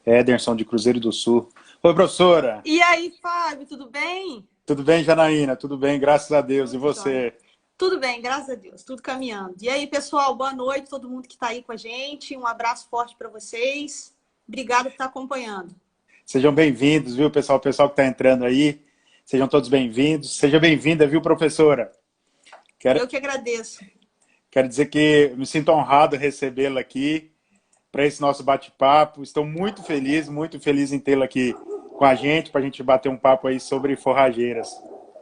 Ederson, de Cruzeiro do Sul. Oi, professora. E aí, Fábio, tudo bem? Tudo bem, Janaína? Tudo bem, graças a Deus. E Tudo jóia. você? Tudo bem, graças a Deus, tudo caminhando. E aí, pessoal, boa noite, todo mundo que está aí com a gente. Um abraço forte para vocês. Obrigada por estar acompanhando. Sejam bem-vindos, viu, pessoal? O pessoal que está entrando aí, sejam todos bem-vindos. Seja bem-vinda, viu, professora? Eu que agradeço. Quero dizer que me sinto honrado recebê-la aqui para esse nosso bate-papo. Estou muito feliz em tê-la aqui com a gente, para a gente bater um papo aí sobre forrageiras.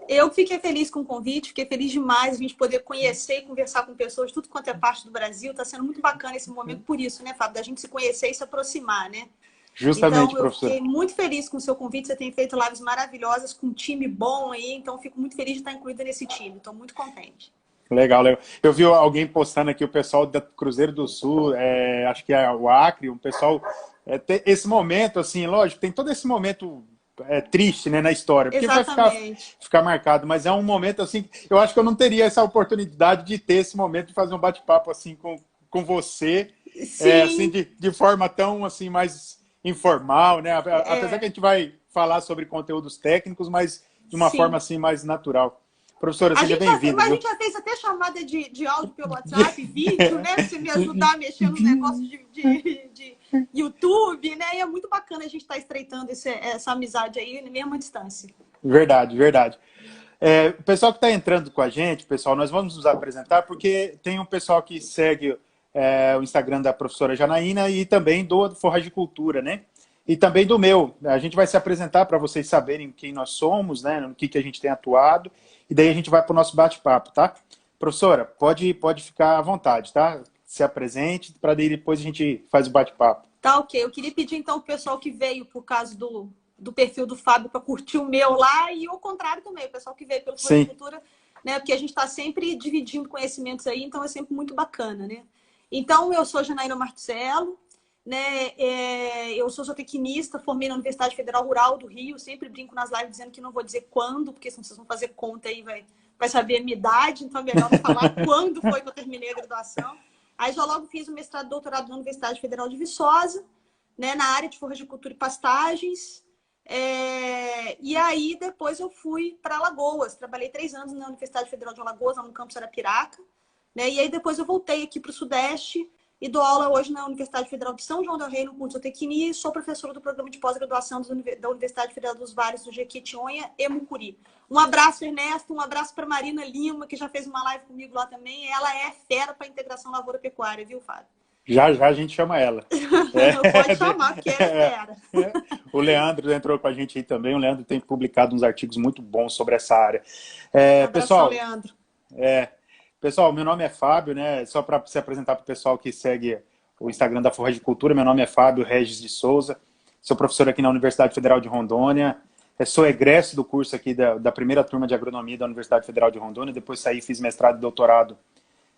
Eu fiquei feliz com o convite, fiquei feliz demais a gente poder conhecer e conversar com pessoas de tudo quanto é parte do Brasil. Está sendo muito bacana esse momento por isso, né, Fábio? Da gente se conhecer e se aproximar, né? Justamente, Então, eu professora. fiquei muito feliz com o seu convite. Você tem feito lives maravilhosas com um time bom aí. Então, eu fico muito feliz de estar incluída nesse time. Estou muito contente. Legal, legal. Eu vi alguém postando aqui, o pessoal da Cruzeiro do Sul, acho que é o Acre, o pessoal... esse momento, assim, lógico, tem todo esse momento triste, né, na história, porque Exatamente. vai ficar marcado, mas é um momento, assim, eu acho que eu não teria essa oportunidade de ter esse momento, de fazer um bate-papo, assim, com você, assim, Sim. de forma tão, assim, mais informal, né, apesar que a gente vai falar sobre conteúdos técnicos, mas de uma Sim. forma, assim, mais natural. Professora, A seja gente, já, bem-vinda, mas a viu? gente já fez até chamada de áudio pelo WhatsApp, vídeo, né? Pra você me ajudar a mexer nos negócios de YouTube, né? E é muito bacana a gente estar estreitando essa amizade aí, mesmo à distância. Verdade, verdade. O pessoal que está entrando com a gente, pessoal, nós vamos nos apresentar porque tem um pessoal que segue o Instagram da professora Janaína e também do Forragicultura, né? E também do meu. A gente vai se apresentar para vocês saberem quem nós somos, né? No que a gente tem atuado. E daí a gente vai para o nosso bate-papo, tá? Professora, pode ficar à vontade, tá? Se apresente, para daí depois a gente faz o bate-papo. Tá, ok. Eu queria pedir, então, o pessoal que veio por causa do perfil do Fábio para curtir o meu lá e o contrário também, o pessoal que veio pelo Forragicultura, né? Porque a gente está sempre dividindo conhecimentos aí, então é sempre muito bacana, né? Então, eu sou Janaína Martucelo, né? Eu sou zootecnista, formei na Universidade Federal Rural do Rio, sempre brinco nas lives dizendo que não vou dizer quando, porque senão vocês vão fazer conta aí, vai saber a minha idade, então é melhor não falar quando foi que eu terminei a graduação. Aí já logo fiz o mestrado e doutorado na Universidade Federal de Viçosa, né, na área de forragicultura e pastagens. E aí depois eu fui para Alagoas, trabalhei 3 anos na Universidade Federal de Alagoas, no campus Arapiraca, né, e aí depois eu voltei aqui para o Sudeste e dou aula hoje na Universidade Federal de São João del Rei, no curso de zootecnia, e sou professora do programa de pós-graduação da Universidade Federal dos Vales do Jequitinhonha e Mucuri. Um abraço, Ernesto, um abraço para Marina Lima, que já fez uma live comigo lá também. Ela é fera para integração lavoura-pecuária, viu, Fábio? Já a gente chama ela. Pode chamar, porque é fera. O Leandro entrou com a gente aí também. O Leandro tem publicado uns artigos muito bons sobre essa área. Pessoal, Leandro. Pessoal, meu nome é Fábio, né? Só para se apresentar para o pessoal que segue o Instagram da Forragicultura, meu nome é Fábio Regis de Souza, sou professor aqui na Universidade Federal de Rondônia, sou egresso do curso aqui da primeira turma de agronomia da Universidade Federal de Rondônia, depois saí, fiz mestrado e doutorado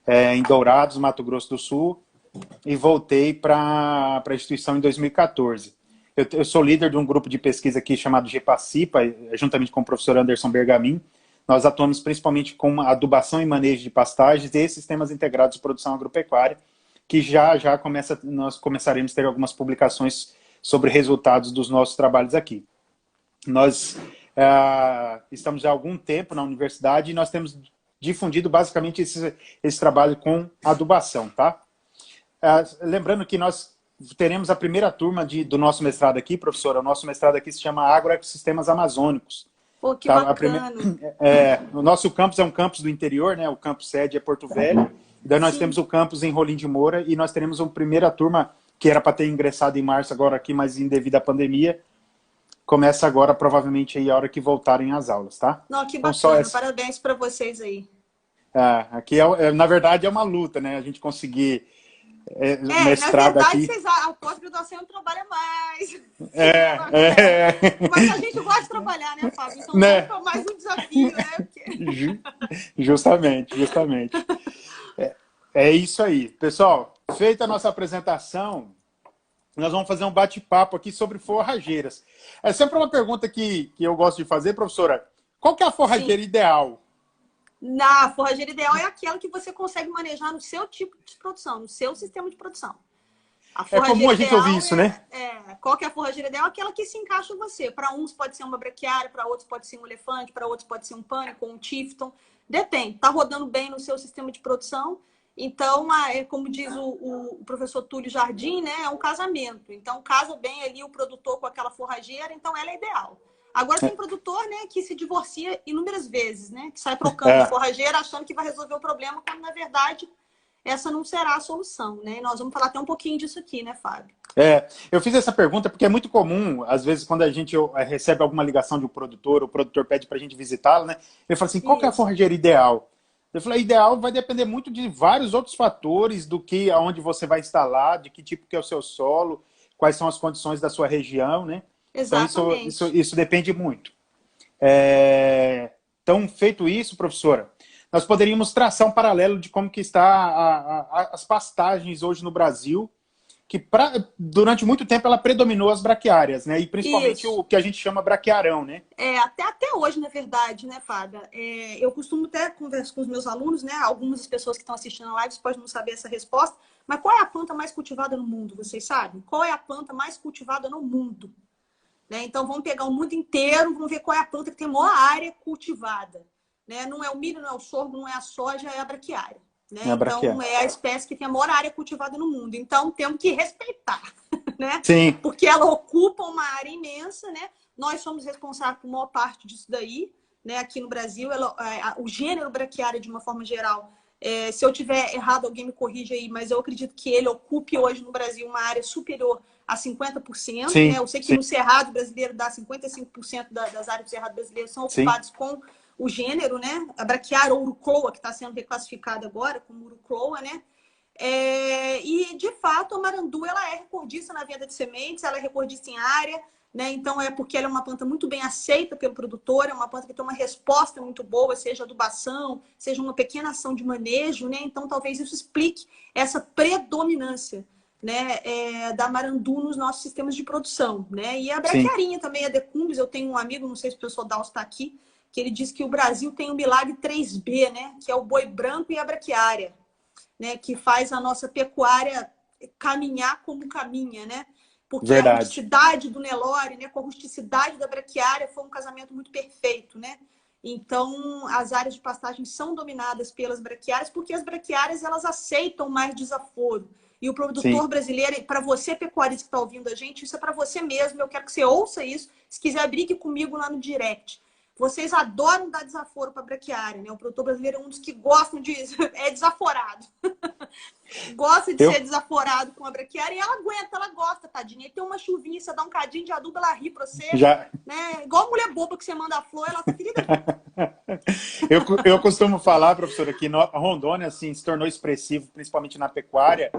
em Dourados, Mato Grosso do Sul, e voltei para a instituição em 2014. Eu sou líder de um grupo de pesquisa aqui chamado GEPACIPA, juntamente com o professor Anderson Bergamin. Nós atuamos principalmente com adubação e manejo de pastagens e sistemas integrados de produção agropecuária, que nós começaremos a ter algumas publicações sobre resultados dos nossos trabalhos aqui. Nós estamos há algum tempo na universidade e nós temos difundido basicamente esse trabalho com adubação, tá? Lembrando que nós teremos a primeira turma do nosso mestrado aqui, professora. O nosso mestrado aqui se chama Agroecossistemas Amazônicos. Pô, que bacana. O nosso campus é um campus do interior, né? O campus sede é Porto Velho. Daí nós temos o campus em Rolim de Moura e nós teremos uma primeira turma que era para ter ingressado em março agora aqui, mas devido à pandemia, começa agora provavelmente aí a hora que voltarem as aulas, tá? Não, que bacana. Então, parabéns para vocês aí. Aqui, na verdade, é uma luta, né? A gente conseguir mestrado na verdade, aqui. a pós-graduação trabalha mais. Mas a gente gosta de trabalhar, né, Fábio? Então, é mais um desafio, né? Porque... Justamente. É isso aí. Pessoal, feita a nossa apresentação, nós vamos fazer um bate-papo aqui sobre forrageiras. É sempre uma pergunta que eu gosto de fazer, professora. Qual que é a forrageira ideal? A forrageira ideal é aquela que você consegue manejar no seu tipo de produção, no seu sistema de produção. É comum a gente ouvir isso, né? Qual que é a forrageira ideal? Aquela que se encaixa em você. Para uns pode ser uma braquiária, para outros pode ser um elefante, para outros pode ser um pânico, um tifton. Depende. Está rodando bem no seu sistema de produção. Então, é como diz o professor Túlio Jardim, né? É um casamento. Então, casa bem ali o produtor com aquela forrageira, então ela é ideal. Agora tem produtor, né, que se divorcia inúmeras vezes, né? Que sai trocando de forrageira achando que vai resolver o problema, quando na verdade essa não será a solução, né? E nós vamos falar até um pouquinho disso aqui, né, Fábio? Eu fiz essa pergunta porque é muito comum, às vezes, quando a gente recebe alguma ligação de um produtor, o produtor pede para a gente visitá-lo, né? Ele fala assim, qual que é a forrageira ideal? Eu falei, ideal vai depender muito de vários outros fatores, do que, aonde você vai instalar, de que tipo que é o seu solo, quais são as condições da sua região, né? Exatamente. Então, isso depende muito. Então, feito isso, professora, nós poderíamos traçar um paralelo de como que está as pastagens hoje no Brasil, que durante muito tempo ela predominou as braquiárias, né? E principalmente o que a gente chama braquiarão, né? Até hoje, na verdade, né, Fábio? Eu costumo até conversar com os meus alunos, né? Algumas das pessoas que estão assistindo a live podem não saber essa resposta, mas qual é a planta mais cultivada no mundo? Vocês sabem? Qual é a planta mais cultivada no mundo? Né? Então, vamos pegar o mundo inteiro, vamos ver qual é a planta que tem maior área cultivada. Né? Não é o milho, não é o sorgo, não é a soja, é a braquiária. Né? Então, é a espécie que tem a maior área cultivada no mundo. Então, temos que respeitar, né? Sim. Porque ela ocupa uma área imensa, né? Nós somos responsáveis por maior parte disso daí, né? Aqui no Brasil, o gênero braquiária, de uma forma geral, se eu tiver errado, alguém me corrige aí, mas eu acredito que ele ocupe hoje no Brasil uma área superior a 50%. Sim, né? Eu sei que no Cerrado brasileiro dá 55% das áreas do Cerrado brasileiro são ocupadas com o gênero, né? A braquiária ou urucloa, que está sendo reclassificada agora como urucloa, né? E, de fato, a marandu ela é recordista na venda de sementes, ela é recordista em área, né? Então, é porque ela é uma planta muito bem aceita pelo produtor, é uma planta que tem uma resposta muito boa, seja adubação, seja uma pequena ação de manejo, né? Então, talvez isso explique essa predominância, né, da marandu nos nossos sistemas de produção, né? E a braquiarinha também, a decumbis, eu tenho um amigo, não sei se o professor Dalcio está aqui, que ele diz que o Brasil tem o milagre 3B, né? Que é o boi branco e a braquiária, né? Que faz a nossa pecuária caminhar como caminha, né? Porque a rusticidade do Nelore, né, com a rusticidade da braquiária, foi um casamento muito perfeito, né? Então, as áreas de pastagem são dominadas pelas braquiárias, porque as braquiárias elas aceitam mais desaforo. E o produtor brasileiro, para você, pecuarista que está ouvindo a gente, isso é para você mesmo, eu quero que você ouça isso. Se quiser, brigue comigo lá no direct. Vocês adoram dar desaforo para a braquiária, né? O produtor brasileiro é um dos que gostam de... é desaforado. Gosta de ser desaforado com a braquiária e ela aguenta, ela gosta, tadinha. E tem uma chuvinha, você dá um cadinho de adubo, ela ri para você. Né? Igual a mulher boba que você manda a flor, ela tá querida. eu costumo falar, professora, que Rondônia assim, se tornou expressivo, principalmente na pecuária,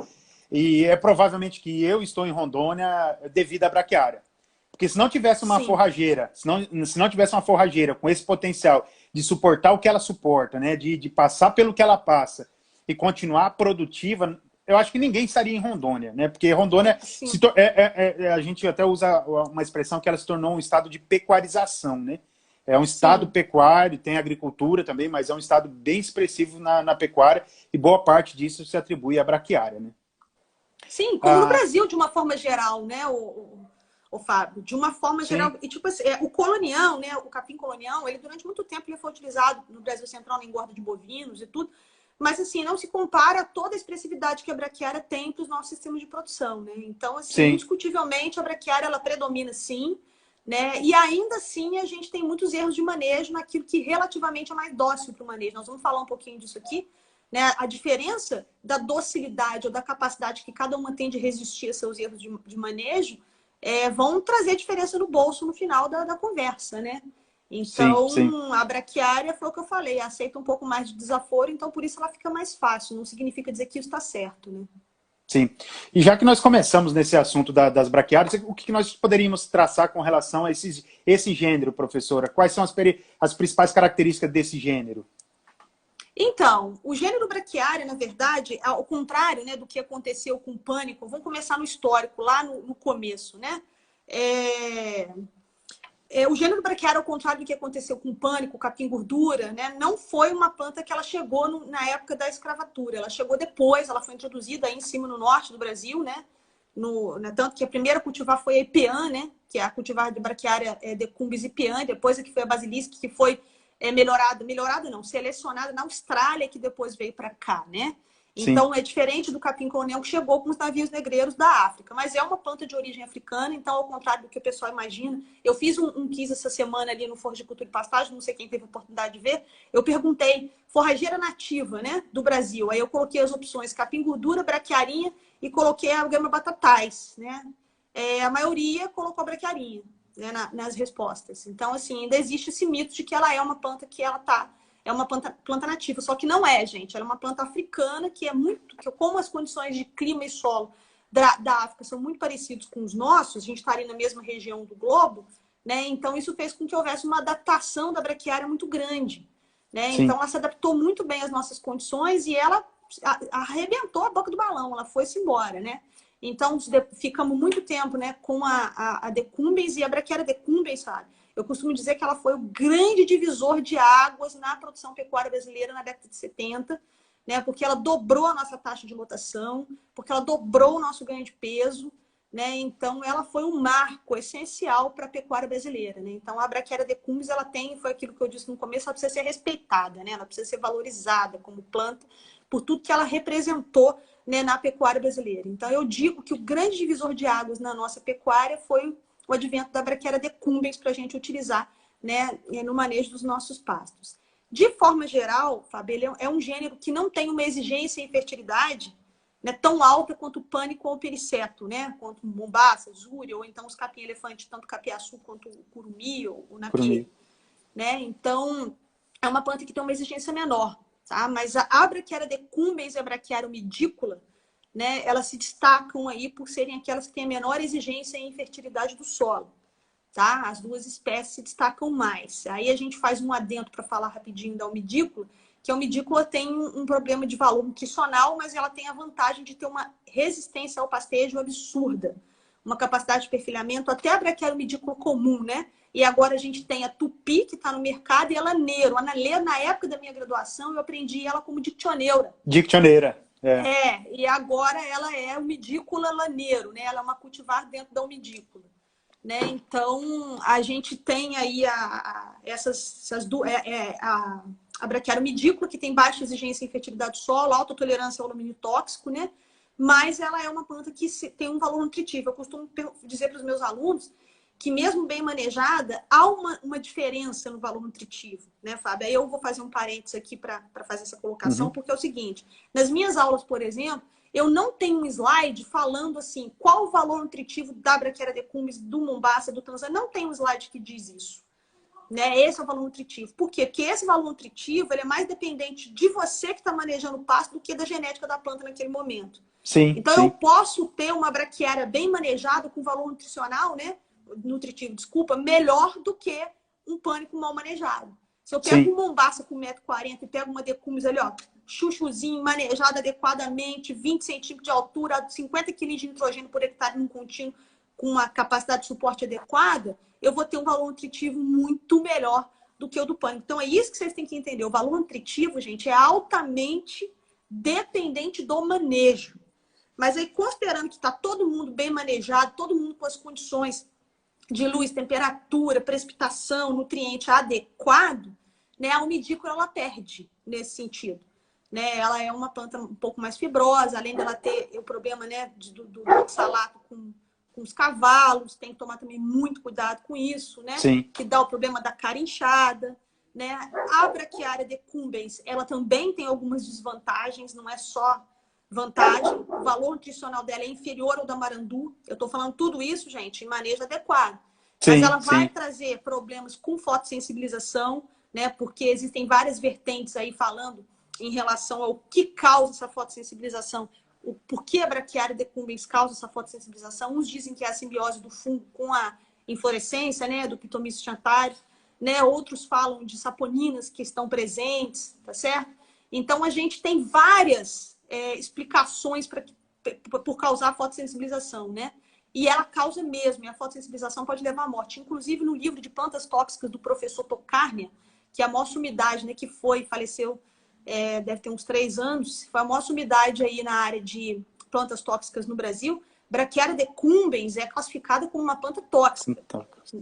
e é provavelmente que eu estou em Rondônia devido à braquiária. Porque se não tivesse uma forrageira, se não tivesse uma forrageira com esse potencial de suportar o que ela suporta, né, de passar pelo que ela passa e continuar produtiva, eu acho que ninguém estaria em Rondônia, né? Porque Rondônia, a gente até usa uma expressão que ela se tornou um estado de pecuarização, né? É um estado pecuário, tem agricultura também, mas é um estado bem expressivo na pecuária e boa parte disso se atribui à braquiária, né? Sim, como no Brasil, de uma forma geral, né, o Fábio? De uma forma geral. E, tipo assim, o colonial, né, o capim colonial, ele durante muito tempo ele foi utilizado no Brasil Central na engorda de bovinos e tudo, mas, assim, não se compara a toda a expressividade que a braquiária tem para os nossos sistemas de produção, né? Então, assim, indiscutivelmente, a braquiária, ela predomina, sim, né? E ainda assim, a gente tem muitos erros de manejo naquilo que relativamente é mais dócil para o manejo. Nós vamos falar um pouquinho disso aqui, né? A diferença da docilidade ou da capacidade que cada uma tem de resistir a seus erros de manejo vão trazer diferença no bolso no final da conversa, né? Então, a braquiária foi o que eu falei, aceita um pouco mais de desaforo, então por isso ela fica mais fácil. Não significa dizer que isso está certo, né? Sim. E já que nós começamos nesse assunto das braquiárias, o que nós poderíamos traçar com relação a esse gênero, professora? Quais são as principais características desse gênero? Então, o gênero braquiária, na verdade, ao contrário, né, do que aconteceu com o pânico, vamos começar no histórico, lá no começo, né? O gênero braquiária, ao contrário do que aconteceu com o pânico, capim gordura, né, não foi uma planta que ela chegou na época da escravatura. Ela chegou depois, ela foi introduzida aí em cima no norte do Brasil, né? Né? Tanto que a primeira a cultivar foi a Ipeã, né? Que é a cultivar de braquiária decumbens Ipeã, depois é que foi a basilisca, que foi melhorada não, selecionada na Austrália, que depois veio para cá, né? Então, Sim. é diferente do capim-colonial que chegou com os navios negreiros da África. Mas é uma planta de origem africana, então, ao contrário do que o pessoal imagina. Eu fiz um quiz essa semana ali no Foro de Cultura e Pastagem, não sei quem teve a oportunidade de ver. Eu perguntei, forrageira nativa, né, do Brasil. Aí eu coloquei as opções capim-gordura, braquiarinha e coloquei a gama batatais, né? A maioria colocou a braquiarinha, né, nas respostas. Então, assim, ainda existe esse mito de que ela é uma planta que ela tá... É uma planta nativa, só que não é, gente. Ela é uma planta africana que é muito... Como as condições de clima e solo da África são muito parecidos com os nossos, a gente está ali na mesma região do globo, né? Então, isso fez com que houvesse uma adaptação da braquiária muito grande, né? Então, Sim. ela se adaptou muito bem às nossas condições e ela arrebentou a boca do balão, ela foi-se embora, né? Então, ficamos muito tempo, né, com a decumbens e a braquiária decumbens, sabe? Eu costumo dizer que ela foi o grande divisor de águas na produção pecuária brasileira na década de 70, né? Porque ela dobrou a nossa taxa de lotação, porque ela dobrou o nosso ganho de peso, né? Então, ela foi um marco essencial para a pecuária brasileira, né? Então, a braquiária decumbens, ela tem, foi aquilo que eu disse no começo, ela precisa ser respeitada, né? Ela precisa ser valorizada como planta por tudo que ela representou, né, na pecuária brasileira. Então, eu digo que o grande divisor de águas na nossa pecuária foi o advento da braquiária decumbens para a gente utilizar, né, no manejo dos nossos pastos. De forma geral, Fábio, ele é um gênero que não tem uma exigência em fertilidade, né, tão alta quanto o pânico ou o periceto, né, quanto o mombaça, zúria, ou então os capim-elefante, tanto o capiaçu quanto o curumi ou o napier, né? Então, é uma planta que tem uma exigência menor, tá? Mas a braquiária decumbens e a braquiária umidícula, né, elas se destacam aí por serem aquelas que têm a menor exigência em fertilidade do solo, tá? As duas espécies se destacam mais. Aí a gente faz um adendo para falar rapidinho da umidícula, que a umidícula tem um problema de valor nutricional, mas ela tem a vantagem de ter uma resistência ao pastejo absurda, uma capacidade de perfilhamento até a braquiária umidícula comum, né? E agora a gente tem a tupi, que está no mercado, e a laneiro. A laneiro, na época da minha graduação, eu aprendi ela como dictioneira. Dictioneira. E agora ela é umidícula laneiro, né? Ela é uma cultivar dentro da umidícula, né? Então, a gente tem aí essas duas... a braquiária umidícula, que tem baixa exigência em fertilidade do solo, alta tolerância ao alumínio tóxico, né? Mas ela é uma planta que tem um valor nutritivo. Eu costumo dizer para os meus alunos que mesmo bem manejada, há uma diferença no valor nutritivo, né, Fábio? Aí eu vou fazer um parênteses aqui para fazer essa colocação, porque é o seguinte, nas minhas aulas, por exemplo, eu não tenho um slide falando assim, qual o valor nutritivo da braquiária decumbens, do mombaça, do tanzânia, não tem um slide que diz isso. Né? Esse é o valor nutritivo. Por quê? Porque esse valor nutritivo ele é mais dependente de você que está manejando o pasto do que da genética da planta naquele momento. Sim, então, sim. eu posso ter uma braquiária bem manejada, com valor nutricional, né? Nutritivo, desculpa, melhor do que um pânico mal manejado. Se eu pego um mombaça com 1,40 m e pego uma decumbens ali, ó, chuchuzinho, manejado adequadamente, 20 centímetros de altura, 50 kg de nitrogênio por hectare num contínuo, com uma capacidade de suporte adequada, eu vou ter um valor nutritivo muito melhor do que o do pânico. Então, é isso que vocês têm que entender. O valor nutritivo, gente, é altamente dependente do manejo. Mas aí, considerando que está todo mundo bem manejado, todo mundo com as condições de luz, temperatura, precipitação, nutriente adequado, né, a umidícula ela perde nesse sentido. Né? Ela é uma planta um pouco mais fibrosa, além dela ter o problema, né, do oxalato com os cavalos, tem que tomar também muito cuidado com isso, né? Sim. Que dá o problema da cara inchada, né? A braquiária decumbens, ela também tem algumas desvantagens, não é só vantagem. O valor nutricional dela é inferior ao da marandu. Eu estou falando tudo isso, gente, em manejo adequado. Mas ela vai trazer problemas com fotossensibilização, né? Porque existem várias vertentes aí falando em relação ao que causa essa fotossensibilização. Por que a braquiária decumbens causa essa fotossensibilização? Uns dizem que é a simbiose do fungo com a inflorescência, né, do Phytomycin chantaris, né? Outros falam de saponinas que estão presentes, tá certo? Então, a gente tem várias explicações por causar a fotossensibilização, né? E ela causa mesmo, e a fotossensibilização pode levar à morte. Inclusive, no livro de plantas tóxicas do professor Tokarnia, que é a maior sumidade, né, que faleceu deve ter uns 3 anos, foi a maior sumidade aí na área de plantas tóxicas no Brasil, Braquiária decumbens é classificada como uma planta tóxica.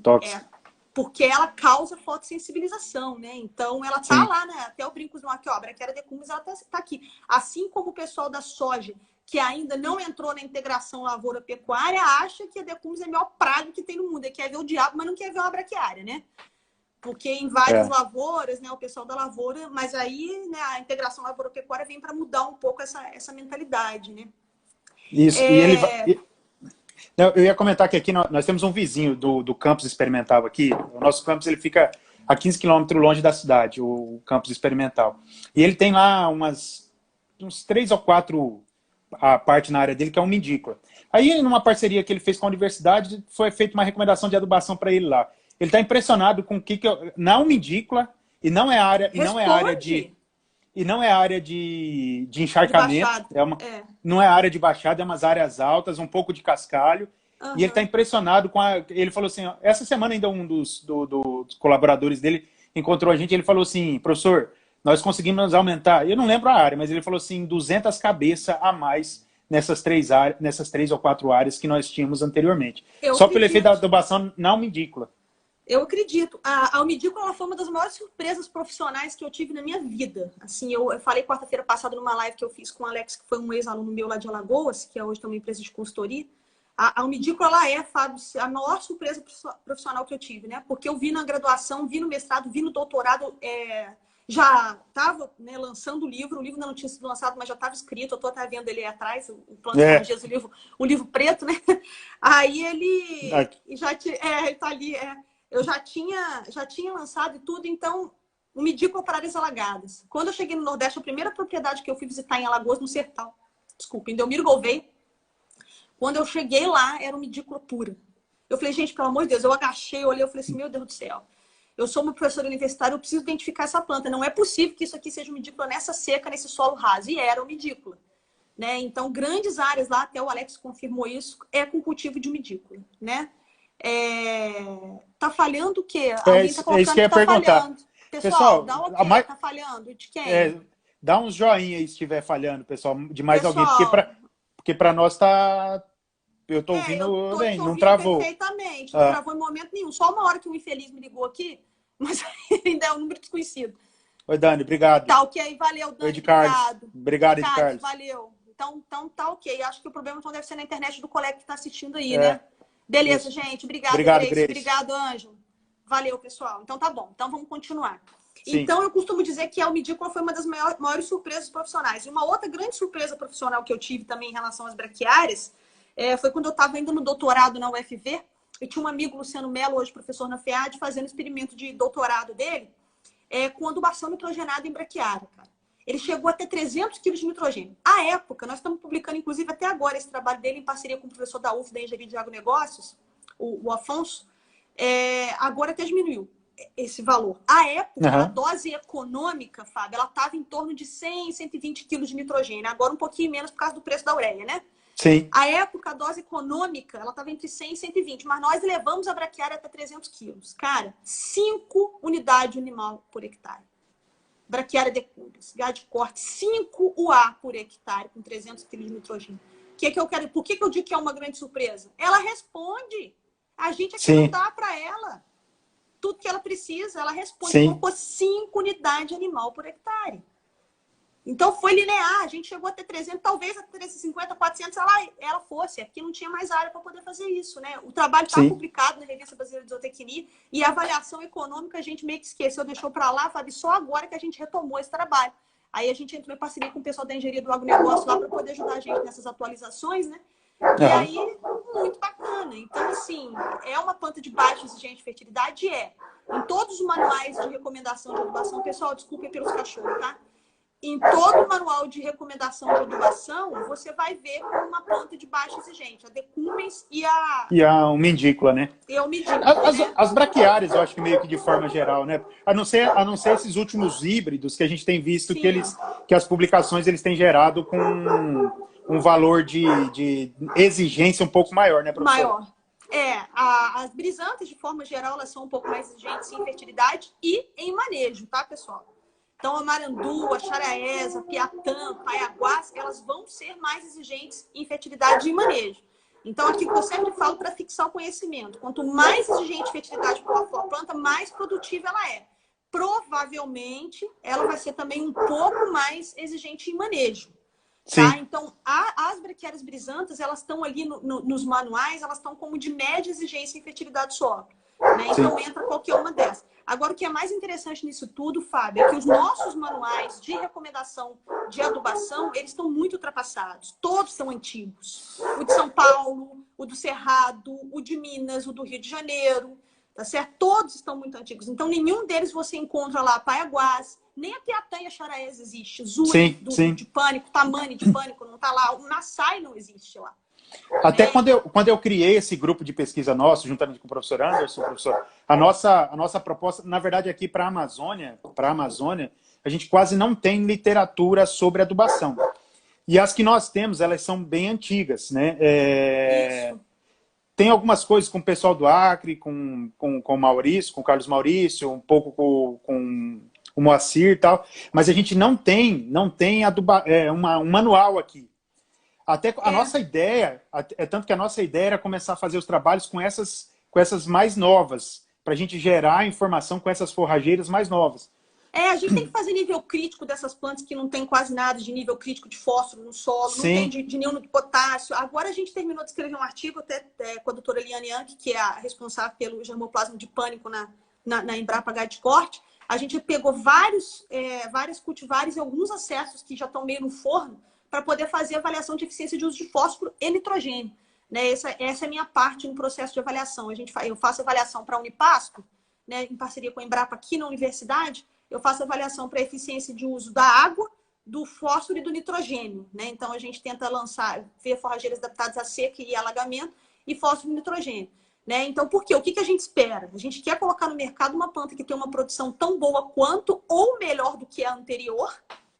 Tóxica. Porque ela causa fotossensibilização, né? Então, ela tá lá, né? Até o brinco aqui, ó, a Braquiária decumbens, ela tá aqui. Assim como o pessoal da soja, que ainda não entrou na integração lavoura-pecuária, acha que a decumbens é a maior praga que tem no mundo. Ele quer ver o diabo, mas não quer ver uma braquiária, né? Porque em várias lavouras, né, o pessoal da lavoura, mas aí, né, a integração lavoura-pecuária vem para mudar um pouco essa mentalidade, né? Isso, e ele vai... Eu ia comentar que aqui nós temos um vizinho do campus experimental aqui. O nosso campus ele fica a 15 quilômetros longe da cidade, o campus experimental. E ele tem lá uns 3 ou 4 a parte na área dele, que é um mindícola. Aí, numa parceria que ele fez com a universidade, foi feita uma recomendação de adubação para ele lá. Ele está impressionado com o que não mindícola e não é área de encharcamento, não é área de baixada, é umas áreas altas, um pouco de cascalho. E ele está impressionado com ele falou assim, ó, essa semana ainda um dos colaboradores dele encontrou a gente, ele falou assim, professor, nós conseguimos aumentar, eu não lembro a área, mas ele falou assim, 200 cabeças a mais nessas 3 ou 4 áreas que nós tínhamos anteriormente. Só pelo efeito da adubação não mindícola. Eu acredito. A almidícola foi uma das maiores surpresas profissionais que eu tive na minha vida. Assim, eu falei quarta-feira passada numa live que eu fiz com o Alex, que foi um ex-aluno meu lá de Alagoas, que hoje tem uma empresa de consultoria. A almidícola, ela é, Fábio, a maior surpresa profissional que eu tive, né? Porque eu vi na graduação, vi no mestrado, vi no doutorado, já estava, né, lançando o livro ainda não tinha sido lançado, mas já estava escrito, eu estou até vendo ele aí atrás, o Plano de Dias, o livro preto, né? Aí ele ele tá ali, eu já tinha lançado e tudo, então, o Midícola para áreas alagadas. Quando eu cheguei no Nordeste, a primeira propriedade que eu fui visitar em Alagoas, no Sertão, desculpa, em Delmiro Gouveia, quando eu cheguei lá, era uma Midícola pura. Eu falei, gente, pelo amor de Deus, eu agachei, olhei, eu falei assim, meu Deus do céu, eu sou uma professora universitária, eu preciso identificar essa planta, não é possível que isso aqui seja uma Midícola nessa seca, nesse solo raso, e era uma Midícola. Né? Então, grandes áreas lá, até o Alex confirmou isso, é com cultivo de Midícola, né? Tá falhando o quê? Alguém tá colocando isso que eu ia tá perguntar. Falhando. Pessoal, dá ok, tá falhando. De quem? Dá uns joinha aí se estiver falhando, pessoal, de mais alguém, porque para nós tá... Eu tô ouvindo bem, não travou. Perfeitamente, não travou em momento nenhum. Só uma hora que um infeliz me ligou aqui, mas ainda é um número desconhecido. Oi, Dani, obrigado. Tá ok, valeu, Dani, Ed Carlos. Obrigado, Ed Carlos. Valeu. Então tá ok. Acho que o problema então deve ser na internet do colega que tá assistindo aí, né? Beleza, gente. Obrigado, Grace. Obrigado, Ângelo. Valeu, pessoal. Então tá bom. Então vamos continuar. Sim. Então eu costumo dizer que a almidícola foi uma das maiores surpresas profissionais. E uma outra grande surpresa profissional que eu tive também em relação às braquiárias foi quando eu estava indo no doutorado na UFV. Eu tinha um amigo, Luciano Mello, hoje professor na FEAD, fazendo experimento de doutorado dele com adubação nitrogenada em braquiária, cara. Ele chegou a ter 300 quilos de nitrogênio. À época, nós estamos publicando, inclusive, até agora, esse trabalho dele em parceria com o professor da UF, da Engenharia de Agronegócios, o Afonso. Agora até diminuiu esse valor. À época, a dose econômica, Fábio, ela estava em torno de 100, 120 quilos de nitrogênio. Agora um pouquinho menos por causa do preço da ureia, né? Sim. À época, a dose econômica, ela estava entre 100 e 120, mas nós levamos a braquiária até 300 quilos. Cara, 5 unidades animal por hectare. Braquiária decumbens, gado de corte, 5 UA por hectare, com 300 kg de nitrogênio. Por que eu digo que é uma grande surpresa? Ela responde. A gente aqui não dá para ela tudo que ela precisa. Ela responde. Colocou 5 unidades animal por hectare. Então foi linear. A gente chegou a ter 300, talvez a 350, 400, ela fosse. Aqui não tinha mais área para poder fazer isso, né? O trabalho está publicado na Revista Brasileira de Zootecnia e a avaliação econômica a gente meio que esqueceu, deixou para lá, Fábio, só agora que a gente retomou esse trabalho. Aí a gente entrou em parceria com o pessoal da engenharia do agronegócio lá para poder ajudar a gente nessas atualizações, né? E aí, muito bacana. Então, assim, é uma planta de baixa exigência de fertilidade? Em todos os manuais de recomendação de adubação, pessoal, desculpem pelos cachorros, tá? Em todo o manual de recomendação de adubação, você vai ver uma planta de baixa exigência, a decumbens e a umidícola, né? E a umidícola, né? As braquiárias, eu acho que meio que de forma geral, né? A não ser esses últimos híbridos que a gente tem visto que as publicações eles têm gerado com um valor de exigência um pouco maior, né, professor? Maior. As brisantes, de forma geral, elas são um pouco mais exigentes em fertilidade e em manejo, tá, pessoal? Então, a marandu, a xaraesa, a piatã, paiaguás, elas vão ser mais exigentes em fertilidade e manejo. Então, aqui que eu sempre falo para fixar o conhecimento. Quanto mais exigente a fertilidade for a planta, mais produtiva ela é. Provavelmente, ela vai ser também um pouco mais exigente em manejo. Tá? Então, as braquiárias brisantas, elas estão ali nos manuais, elas estão como de média exigência em fertilidade do solo. Né? Então, entra qualquer uma dessas. Agora, o que é mais interessante nisso tudo, Fábio, é que os nossos manuais de recomendação de adubação, eles estão muito ultrapassados. Todos são antigos. O de São Paulo, o do Cerrado, o de Minas, o do Rio de Janeiro, tá certo? Todos estão muito antigos. Então, nenhum deles você encontra lá Paiaguás, nem a Piatã e a Charaés existe. Zuri, de Pânico, Tamani de Pânico não tá lá. O Nassai não existe lá. Até quando eu criei esse grupo de pesquisa nosso, juntamente com o professor Anderson, a nossa proposta, na verdade, aqui para a Amazônia, a gente quase não tem literatura sobre adubação. E as que nós temos, elas são bem antigas, né? Tem algumas coisas com o pessoal do Acre, com o Maurício, com o Carlos Maurício, um pouco com o Moacir e tal, mas a gente não tem um manual aqui. Até a nossa ideia, tanto que a nossa ideia era começar a fazer os trabalhos com essas mais novas, para a gente gerar informação com essas forrageiras mais novas. A gente tem que fazer nível crítico dessas plantas que não tem quase nada de nível crítico de fósforo no solo, não tem de nenhum de potássio. Agora a gente terminou de escrever um artigo até com a doutora Eliane Yankee, que é a responsável pelo germoplasma de pânico na Embrapa H de corte. A gente pegou vários cultivares e alguns acessos que já estão meio no forno para poder fazer avaliação de eficiência de uso de fósforo e nitrogênio. Né? Essa é a minha parte no processo de avaliação. Eu faço avaliação para a Unipasto, né, em parceria com a Embrapa aqui na universidade, eu faço avaliação para a eficiência de uso da água, do fósforo e do nitrogênio. Né? Então, a gente tenta ver forrageiras adaptadas a seca e alagamento e fósforo e nitrogênio. Né? Então, por quê? O que a gente espera? A gente quer colocar no mercado uma planta que tem uma produção tão boa quanto ou melhor do que a anterior,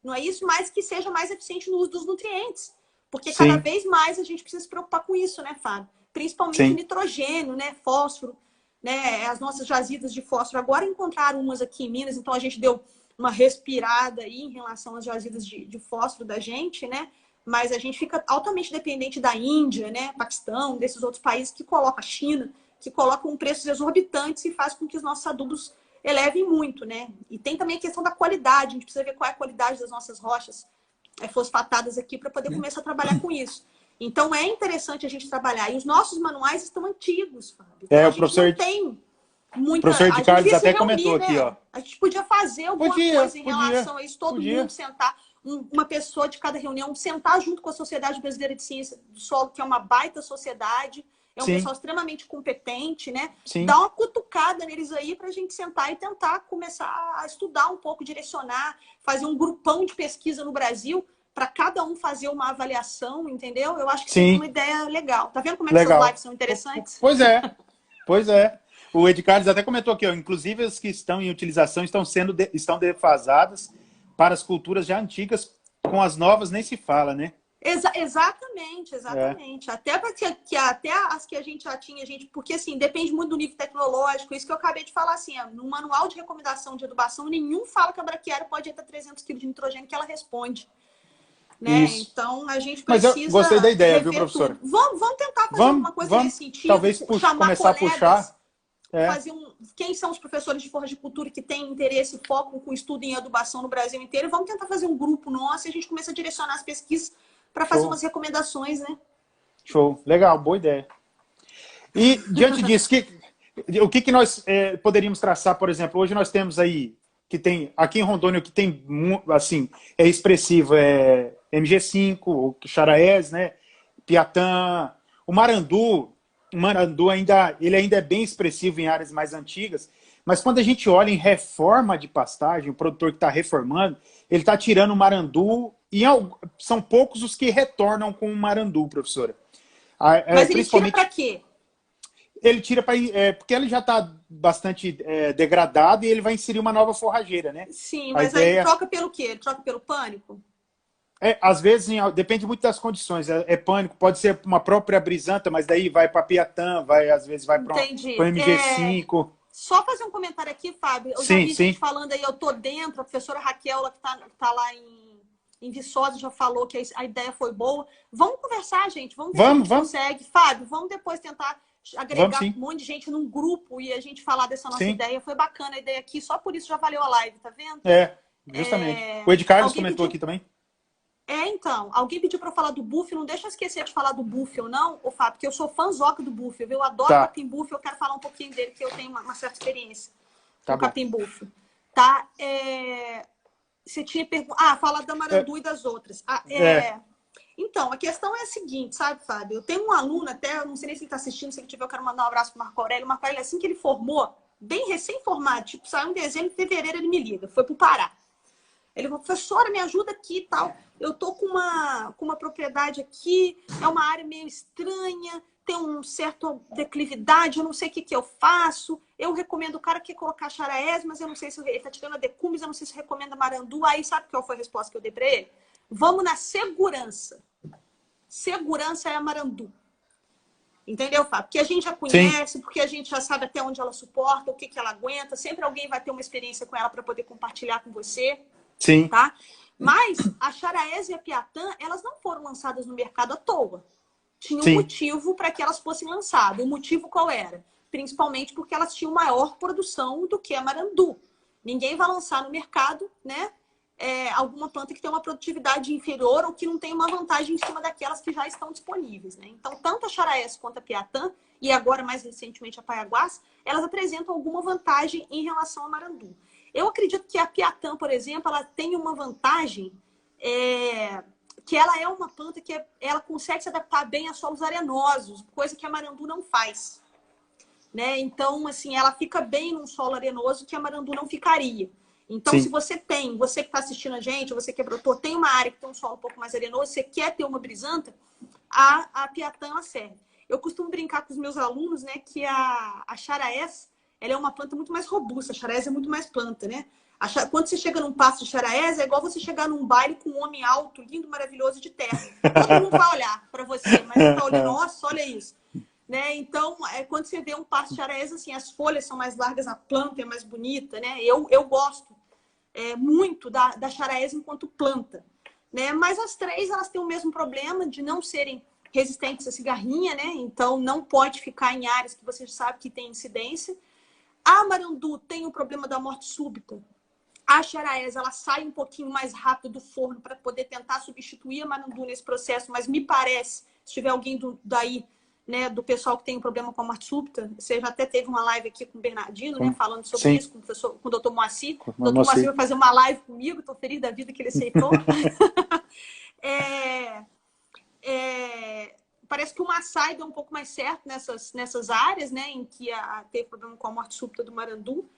não é isso? Mas que seja mais eficiente no uso dos nutrientes. Porque cada vez mais a gente precisa se preocupar com isso, né, Fábio? Principalmente nitrogênio, né? Fósforo, né? As nossas jazidas de fósforo. Agora encontraram umas aqui em Minas, então a gente deu uma respirada aí em relação às jazidas de fósforo da gente, né? Mas a gente fica altamente dependente da Índia, né? Paquistão, desses outros países que colocam, a China, que colocam preços exorbitantes e faz com que os nossos adubos elevem muito, né? E tem também a questão da qualidade. A gente precisa ver qual é a qualidade das nossas rochas fosfatadas aqui para poder começar a trabalhar com isso. Então, é interessante a gente trabalhar. E os nossos manuais estão antigos, Fábio. Então, a gente não tem muita... O professor de Carlos até comentou, né? Aqui, ó. A gente podia fazer alguma coisa em relação a isso. Todo mundo sentar, uma pessoa de cada reunião, sentar junto com a Sociedade Brasileira de Ciência do Solo, que é uma baita sociedade, é um pessoal extremamente competente, né? Dá uma cutucada neles aí para a gente sentar e tentar começar a estudar um pouco, direcionar, fazer um grupão de pesquisa no Brasil para cada um fazer uma avaliação, entendeu? Eu acho que é uma ideia legal. Tá vendo como é que essas lives são interessantes? Pois é. O Ed Carlos até comentou aqui, ó, inclusive as que estão em utilização estão defasadas para as culturas já antigas, com as novas nem se fala, né? Exatamente. Até para até as que a gente já tinha, porque assim, depende muito do nível tecnológico, isso que eu acabei de falar, assim, no manual de recomendação de adubação, nenhum fala que a braquiária pode ir até 300 kg de nitrogênio que ela responde. Né? Então, a gente precisa... Mas eu gostei da ideia, viu, professor? Vamos tentar fazer alguma coisa nesse sentido. Talvez começar a puxar. Fazer quem são os professores de forragicultura que têm interesse e foco com estudo em adubação no Brasil inteiro. Vamos tentar fazer um grupo nosso e a gente começa a direcionar as pesquisas para fazer umas recomendações, né? Show. Legal, boa ideia. E, diante disso, o que nós poderíamos traçar, por exemplo? Hoje nós temos aí, aqui em Rondônia, o que tem, assim, é expressivo, MG5, o Charaés, né? Piatã, o Marandu ele ainda é bem expressivo em áreas mais antigas, mas quando a gente olha em reforma de pastagem, o produtor que está reformando, ele está tirando o Marandu, e são poucos os que retornam com o Marandu, professora. Mas ele tira para quê? Ele tira porque ele já está bastante degradado e ele vai inserir uma nova forrageira, né? Sim, mas aí ele troca pelo quê? Ele troca pelo pânico? Às vezes, depende muito das condições. Pânico, pode ser uma própria brisanta, mas daí vai para Piatã, às vezes vai para o MG5. Só fazer um comentário aqui, Fábio. Eu já vi gente falando aí, eu tô dentro, a professora Raquel, que tá lá em Viçosa já falou que a ideia foi boa. Vamos conversar, gente. Vamos ver se a gente consegue. Fábio, vamos depois tentar agregar um monte de gente num grupo e a gente falar dessa nossa ideia. Foi bacana a ideia aqui, só por isso já valeu a live, tá vendo? Justamente. O Ed Carlos comentou aqui também. Então, alguém pediu para eu falar do Buff, não deixa eu esquecer de falar do Buff ou não, ô Fábio, porque eu sou fãzoca do Buff, eu adoro o Capim Buff, eu quero falar um pouquinho dele, que eu tenho uma certa experiência com o Capim Buff. Tá? Você tinha perguntado... fala da Marandu e das outras. Então, a questão é a seguinte, sabe, Fábio? Eu tenho um aluno até, eu não sei nem se ele está assistindo, se ele tiver, eu quero mandar um abraço para o Marco Aurélio. O Marco Aurélio, assim que ele formou, bem recém-formado, tipo, saiu em dezembro, em fevereiro ele me liga, foi para o Pará. Ele falou, professora, me ajuda aqui e tal. Eu tô com uma propriedade aqui, é uma área meio estranha, tem um certo declividade, eu não sei o que eu faço. Eu recomendo o cara que quer colocar charaés, mas eu não sei se ele tá tirando a decumes, eu não sei se recomenda marandu. Aí sabe qual foi a resposta que eu dei para ele? Vamos na segurança. Segurança é a marandu. Entendeu, Fábio? Porque a gente já conhece, porque a gente já sabe até onde ela suporta, o que ela aguenta. Sempre alguém vai ter uma experiência com ela para poder compartilhar com você. Sim. Tá? Mas a charaés e a piatã, elas não foram lançadas no mercado à toa. Tinha um motivo para que elas fossem lançadas. O motivo qual era? Principalmente porque elas tinham maior produção do que a marandu. Ninguém vai lançar no mercado, né, alguma planta que tem uma produtividade inferior ou que não tem uma vantagem em cima daquelas que já estão disponíveis. Né? Então, tanto a charaés quanto a piatã, e agora mais recentemente a paiaguás, elas apresentam alguma vantagem em relação à marandu. Eu acredito que a piatã, por exemplo, ela tem uma vantagem que ela é uma planta que ela consegue se adaptar bem a solos arenosos, coisa que a marandu não faz. Né? Então, assim, ela fica bem num solo arenoso que a marandu não ficaria. Então, se você que está assistindo a gente, você que é produtor, tem uma área que tem um solo um pouco mais arenoso, você quer ter uma brisanta, a piatã ela serve. Eu costumo brincar com os meus alunos, né, que a charaés, ela é uma planta muito mais robusta. A charaés é muito mais planta, né? Quando você chega num pasto de charaés, é igual você chegar num baile com um homem alto, lindo, maravilhoso, de terra. Todo mundo vai olhar para você, mas você tá olhando, nossa, olha isso. Né? Então, quando você vê um pasto de charaés, assim, as folhas são mais largas, a planta é mais bonita, né? Eu gosto muito da charaés enquanto planta. Né? Mas as três, elas têm o mesmo problema de não serem resistentes à cigarrinha, né? Então, não pode ficar em áreas que você sabe que tem incidência. A marandu tem o problema da morte súbita. A charaés, ela sai um pouquinho mais rápido do forno para poder tentar substituir a marandu nesse processo, mas me parece, se tiver alguém daí, né, do pessoal que tem um problema com a morte súbita, você já até teve uma live aqui com o Bernardino, né, falando sobre isso, com o Dr. Moacir. O Dr. Moacir vai fazer uma live comigo, estou feliz da vida que ele aceitou. Parece que o Maasai deu um pouco mais certo nessas áreas, né, em que teve problema com a morte súbita do marandu.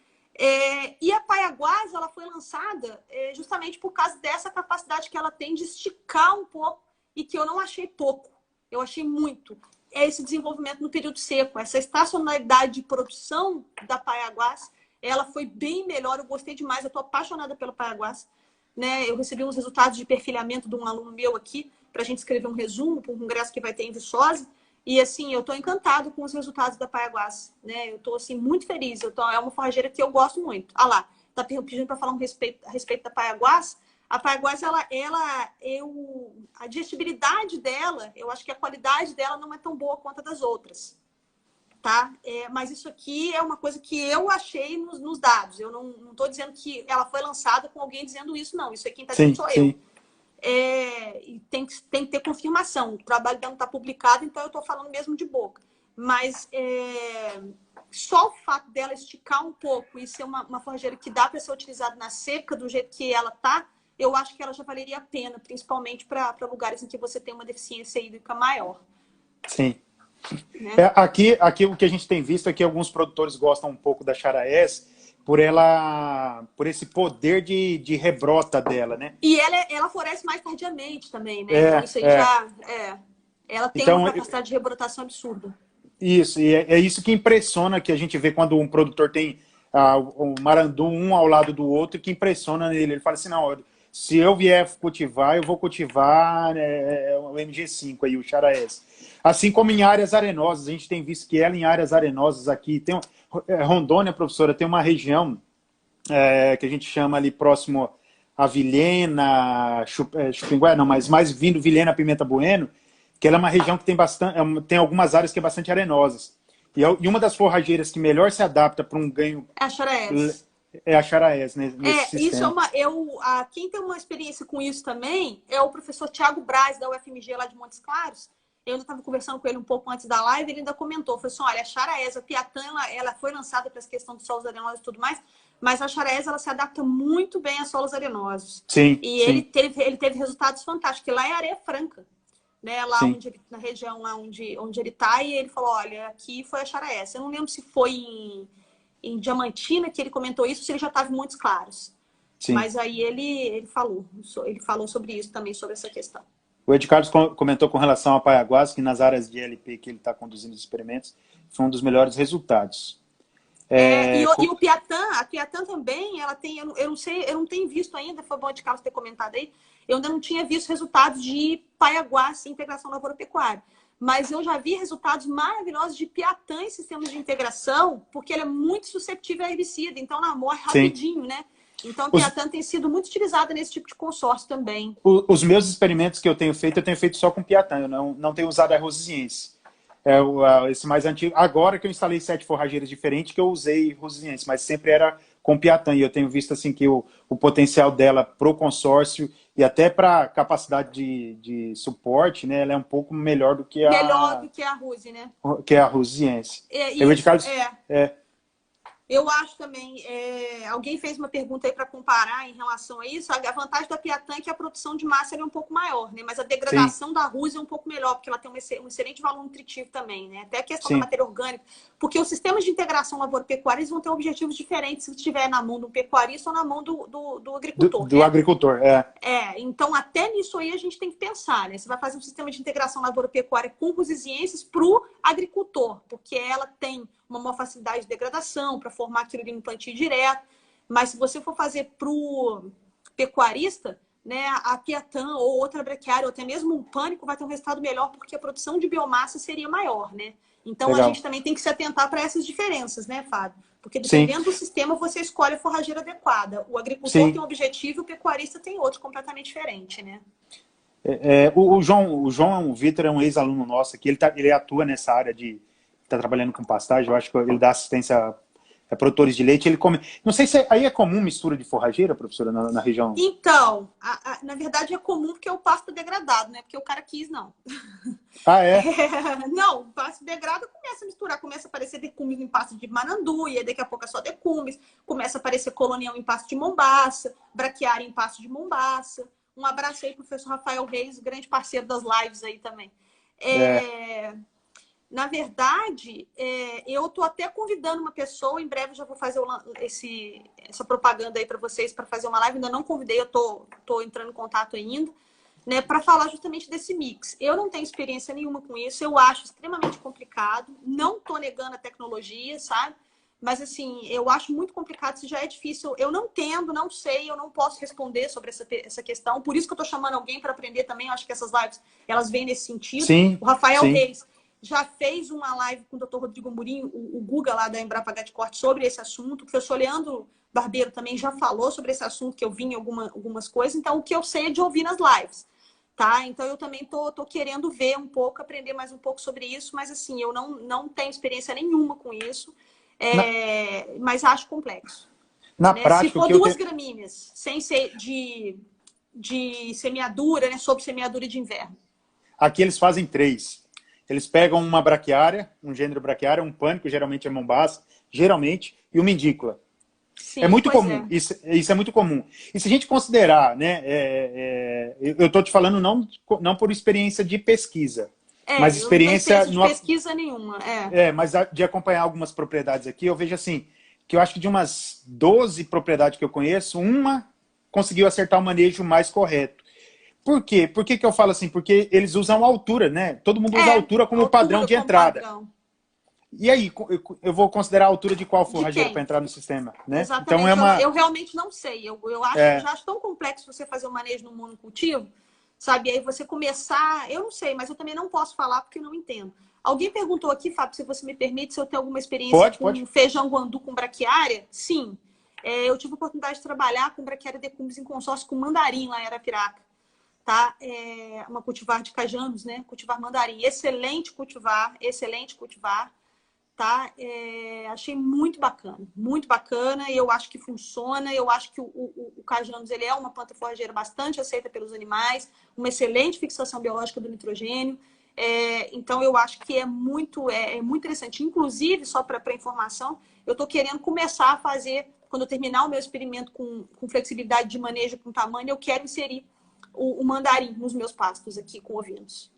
E a paiaguás, ela foi lançada justamente por causa dessa capacidade que ela tem de esticar um pouco e que eu não achei pouco, eu achei muito. Esse desenvolvimento no período seco, essa estacionalidade de produção da paiaguás, ela foi bem melhor, eu gostei demais, eu estou apaixonada pela paiaguás. Né? Eu recebi uns resultados de perfilhamento de um aluno meu aqui, para a gente escrever um resumo para um congresso que vai ter em Viçosa. E, assim, eu estou encantado com os resultados da paiaguás. Né? Eu estou, assim, muito feliz. É uma forrageira que eu gosto muito. Ah lá, está pedindo para falar a respeito da paiaguás. A paiaguás, a digestibilidade dela, eu acho que a qualidade dela não é tão boa quanto a das outras. Tá? Mas isso aqui é uma coisa que eu achei nos dados. Eu não estou dizendo que ela foi lançada com alguém dizendo isso, não. Isso aqui quem está dizendo sou eu. E tem que ter confirmação. O trabalho dela não está publicado, então eu estou falando mesmo de boca. Mas só o fato dela esticar um pouco e ser uma forrageira que dá para ser utilizada na seca do jeito que ela está, eu acho que ela já valeria a pena, principalmente para lugares em que você tem uma deficiência hídrica maior. Sim. Né? Aqui o que a gente tem visto é que alguns produtores gostam um pouco da charaés por esse poder de rebrota dela, né? E ela floresce mais tardiamente também, né? Então isso aí ela tem uma capacidade de rebrotação absurda. Isso, e é isso que impressiona, que a gente vê quando um produtor tem o marandu um ao lado do outro, que impressiona nele. Ele fala assim, não, se eu vier cultivar, eu vou cultivar o MG5 aí, o charaés. Assim como em áreas arenosas, a gente tem visto que ela em áreas arenosas aqui, Rondônia, professora, tem uma região que a gente chama ali próximo Vilhena, Chupingué, não, mas mais vindo Vilhena, Pimenta Bueno, que ela é uma região que tem bastante, tem algumas áreas que é bastante arenosas. E uma das forrageiras que melhor se adapta para um ganho É a Xaraes. é a Charaés, nesse Isso é sistema. quem tem uma experiência com isso também é o professor Tiago Braz, da UFMG lá de Montes Claros. Eu ainda estava conversando com ele um pouco antes da live, ele ainda comentou, falou assim, olha, a Xaraes, a Piatã, ela foi lançada para essa questão dos solos arenosos e tudo mais, mas a Xaraes, ela se adapta muito bem a solos arenosos. Sim, E sim. ele teve resultados fantásticos, que lá é areia franca, né? Lá Sim. na região lá onde ele está, e ele falou, olha, aqui foi a Xaraes. Eu não lembro se foi em Diamantina que ele comentou isso, se ele já estava em Montes Claros. Sim. Mas aí ele falou sobre isso também, sobre essa questão. O Ed Carlos comentou com relação a Paiaguás, que nas áreas de LP que ele está conduzindo os experimentos, foi um dos melhores resultados. E o Piatã, a Piatã também, ela tem, eu não sei, eu não tenho visto ainda, foi bom o Ed Carlos ter comentado aí, eu ainda não tinha visto resultados de Paiaguás em integração lavoura-pecuária. Mas eu já vi resultados maravilhosos de Piatã em sistemas de integração, porque ele é muito suscetível a herbicida, então ela morre rapidinho, né? Então a Piatã tem sido muito utilizada nesse tipo de consórcio também. Os meus experimentos que eu tenho feito só com Piatã, eu não tenho usado a rosiense. Esse mais antigo. Agora que eu instalei 7 forrageiras diferentes, que eu usei rosiense, mas sempre era com Piatã. E eu tenho visto assim que o potencial dela para o consórcio e até para capacidade de suporte, né, ela é um pouco melhor do que melhor do que a Rose, né? Que é a rosiense. Eu acho também, alguém fez uma pergunta aí para comparar em relação a isso. A vantagem da Piatã é que a produção de massa é um pouco maior, né? Mas a degradação da Rússia é um pouco melhor, porque ela tem um excelente valor nutritivo também, né? Até a questão da matéria orgânica. Porque os sistemas de integração lavoura-pecuária vão ter objetivos diferentes se estiver na mão do pecuarista ou na mão do agricultor. Do agricultor, então até nisso aí a gente tem que pensar, né? Você vai fazer um sistema de integração lavoura-pecuária com rosienses para o agricultor, porque ela tem uma maior facilidade de degradação para formar aquilo ali no plantio direto. Mas se você for fazer para o pecuarista, né, a Piatã ou outra braquiária, ou até mesmo um pânico, vai ter um resultado melhor porque a produção de biomassa seria maior, né? Então a gente também tem que se atentar para essas diferenças, né, Fábio? Porque dependendo do sistema, você escolhe a forrageira adequada. O agricultor tem um objetivo e o pecuarista tem outro completamente diferente, né? O João Vitor é um ex-aluno nosso aqui, ele atua nessa área está trabalhando com pastagem, eu acho que ele dá assistência a produtores de leite. Ele come. Não sei se aí é comum mistura de forrageira, professora, na região? Então, na verdade é comum porque o pasto é degradado, né? Porque o cara quis, não. Não, o pasto degrada, começa a misturar, começa a aparecer decumes em pasto de Manandu, e aí daqui a pouco é só decumes, começa a aparecer colonial em pasto de Mombaça, braquiária em pasto de Mombaça. Um abraço aí pro professor Rafael Reis, grande parceiro das lives aí também. Na verdade, eu estou até convidando uma pessoa, em breve eu já vou fazer essa propaganda aí para vocês, para fazer uma live, ainda não convidei, eu estou entrando em contato ainda, né, para falar justamente desse mix. Eu não tenho experiência nenhuma com isso, eu acho extremamente complicado, não estou negando a tecnologia, sabe? Mas, assim, eu acho muito complicado, se já é difícil. Eu não entendo, não sei, eu não posso responder sobre essa questão. Por isso que eu estou chamando alguém para aprender também. Eu acho que essas lives, elas vêm nesse sentido. Sim, o Rafael Reis já fez uma live com o Dr. Rodrigo Murim, o Guga lá da Embrapa de Corte, sobre esse assunto. O professor Leandro Barbeiro também já falou sobre esse assunto, que eu vi em algumas coisas. Então, o que eu sei é de ouvir nas lives. Tá? Então, eu também tô querendo ver um pouco, aprender mais um pouco sobre isso. Mas, assim, eu não tenho experiência nenhuma com isso. Mas acho complexo. Na prática, se for duas gramíneas, sem ser de semeadura, né, sob semeadura de inverno. Aqui eles fazem 3. Eles pegam uma braquiária, um gênero braquiária, um pânico, geralmente é Mombaça, geralmente, e uma indícula. Sim, é muito comum. Isso é muito comum. E se a gente considerar, né, eu estou te falando não por experiência de pesquisa, mas experiência de pesquisa nenhuma. Mas de acompanhar algumas propriedades aqui, eu vejo assim, que eu acho que de umas 12 propriedades que eu conheço, uma conseguiu acertar o manejo mais correto. Por quê? Por que eu falo assim? Porque eles usam a altura, né? Todo mundo usa a altura como padrão de entrada. E aí, eu vou considerar a altura de qual forrageiro para entrar no sistema, né? Exatamente. Então, eu realmente não sei. Eu já acho tão complexo você fazer o manejo no monocultivo, sabe? E aí você começar... Eu não sei, mas eu também não posso falar porque eu não entendo. Alguém perguntou aqui, Fábio, se você me permite, se eu tenho alguma experiência com feijão guandu com braquiária? Sim. Eu tive a oportunidade de trabalhar com Braquiária decumbens em consórcio com Mandarim lá em Arapiraca. Tá? Uma cultivar de cajanos, né? Cultivar Mandarim. Excelente cultivar, excelente cultivar. Tá? Achei muito bacana, e eu acho que funciona. Eu acho que o Cajanus ele é uma planta forrageira bastante aceita pelos animais, uma excelente fixação biológica do nitrogênio. Então, eu acho que é muito interessante. Inclusive, só para informação, eu estou querendo começar a fazer, quando eu terminar o meu experimento com flexibilidade de manejo, com tamanho, eu quero inserir o mandarim nos meus pastos aqui com ovinos.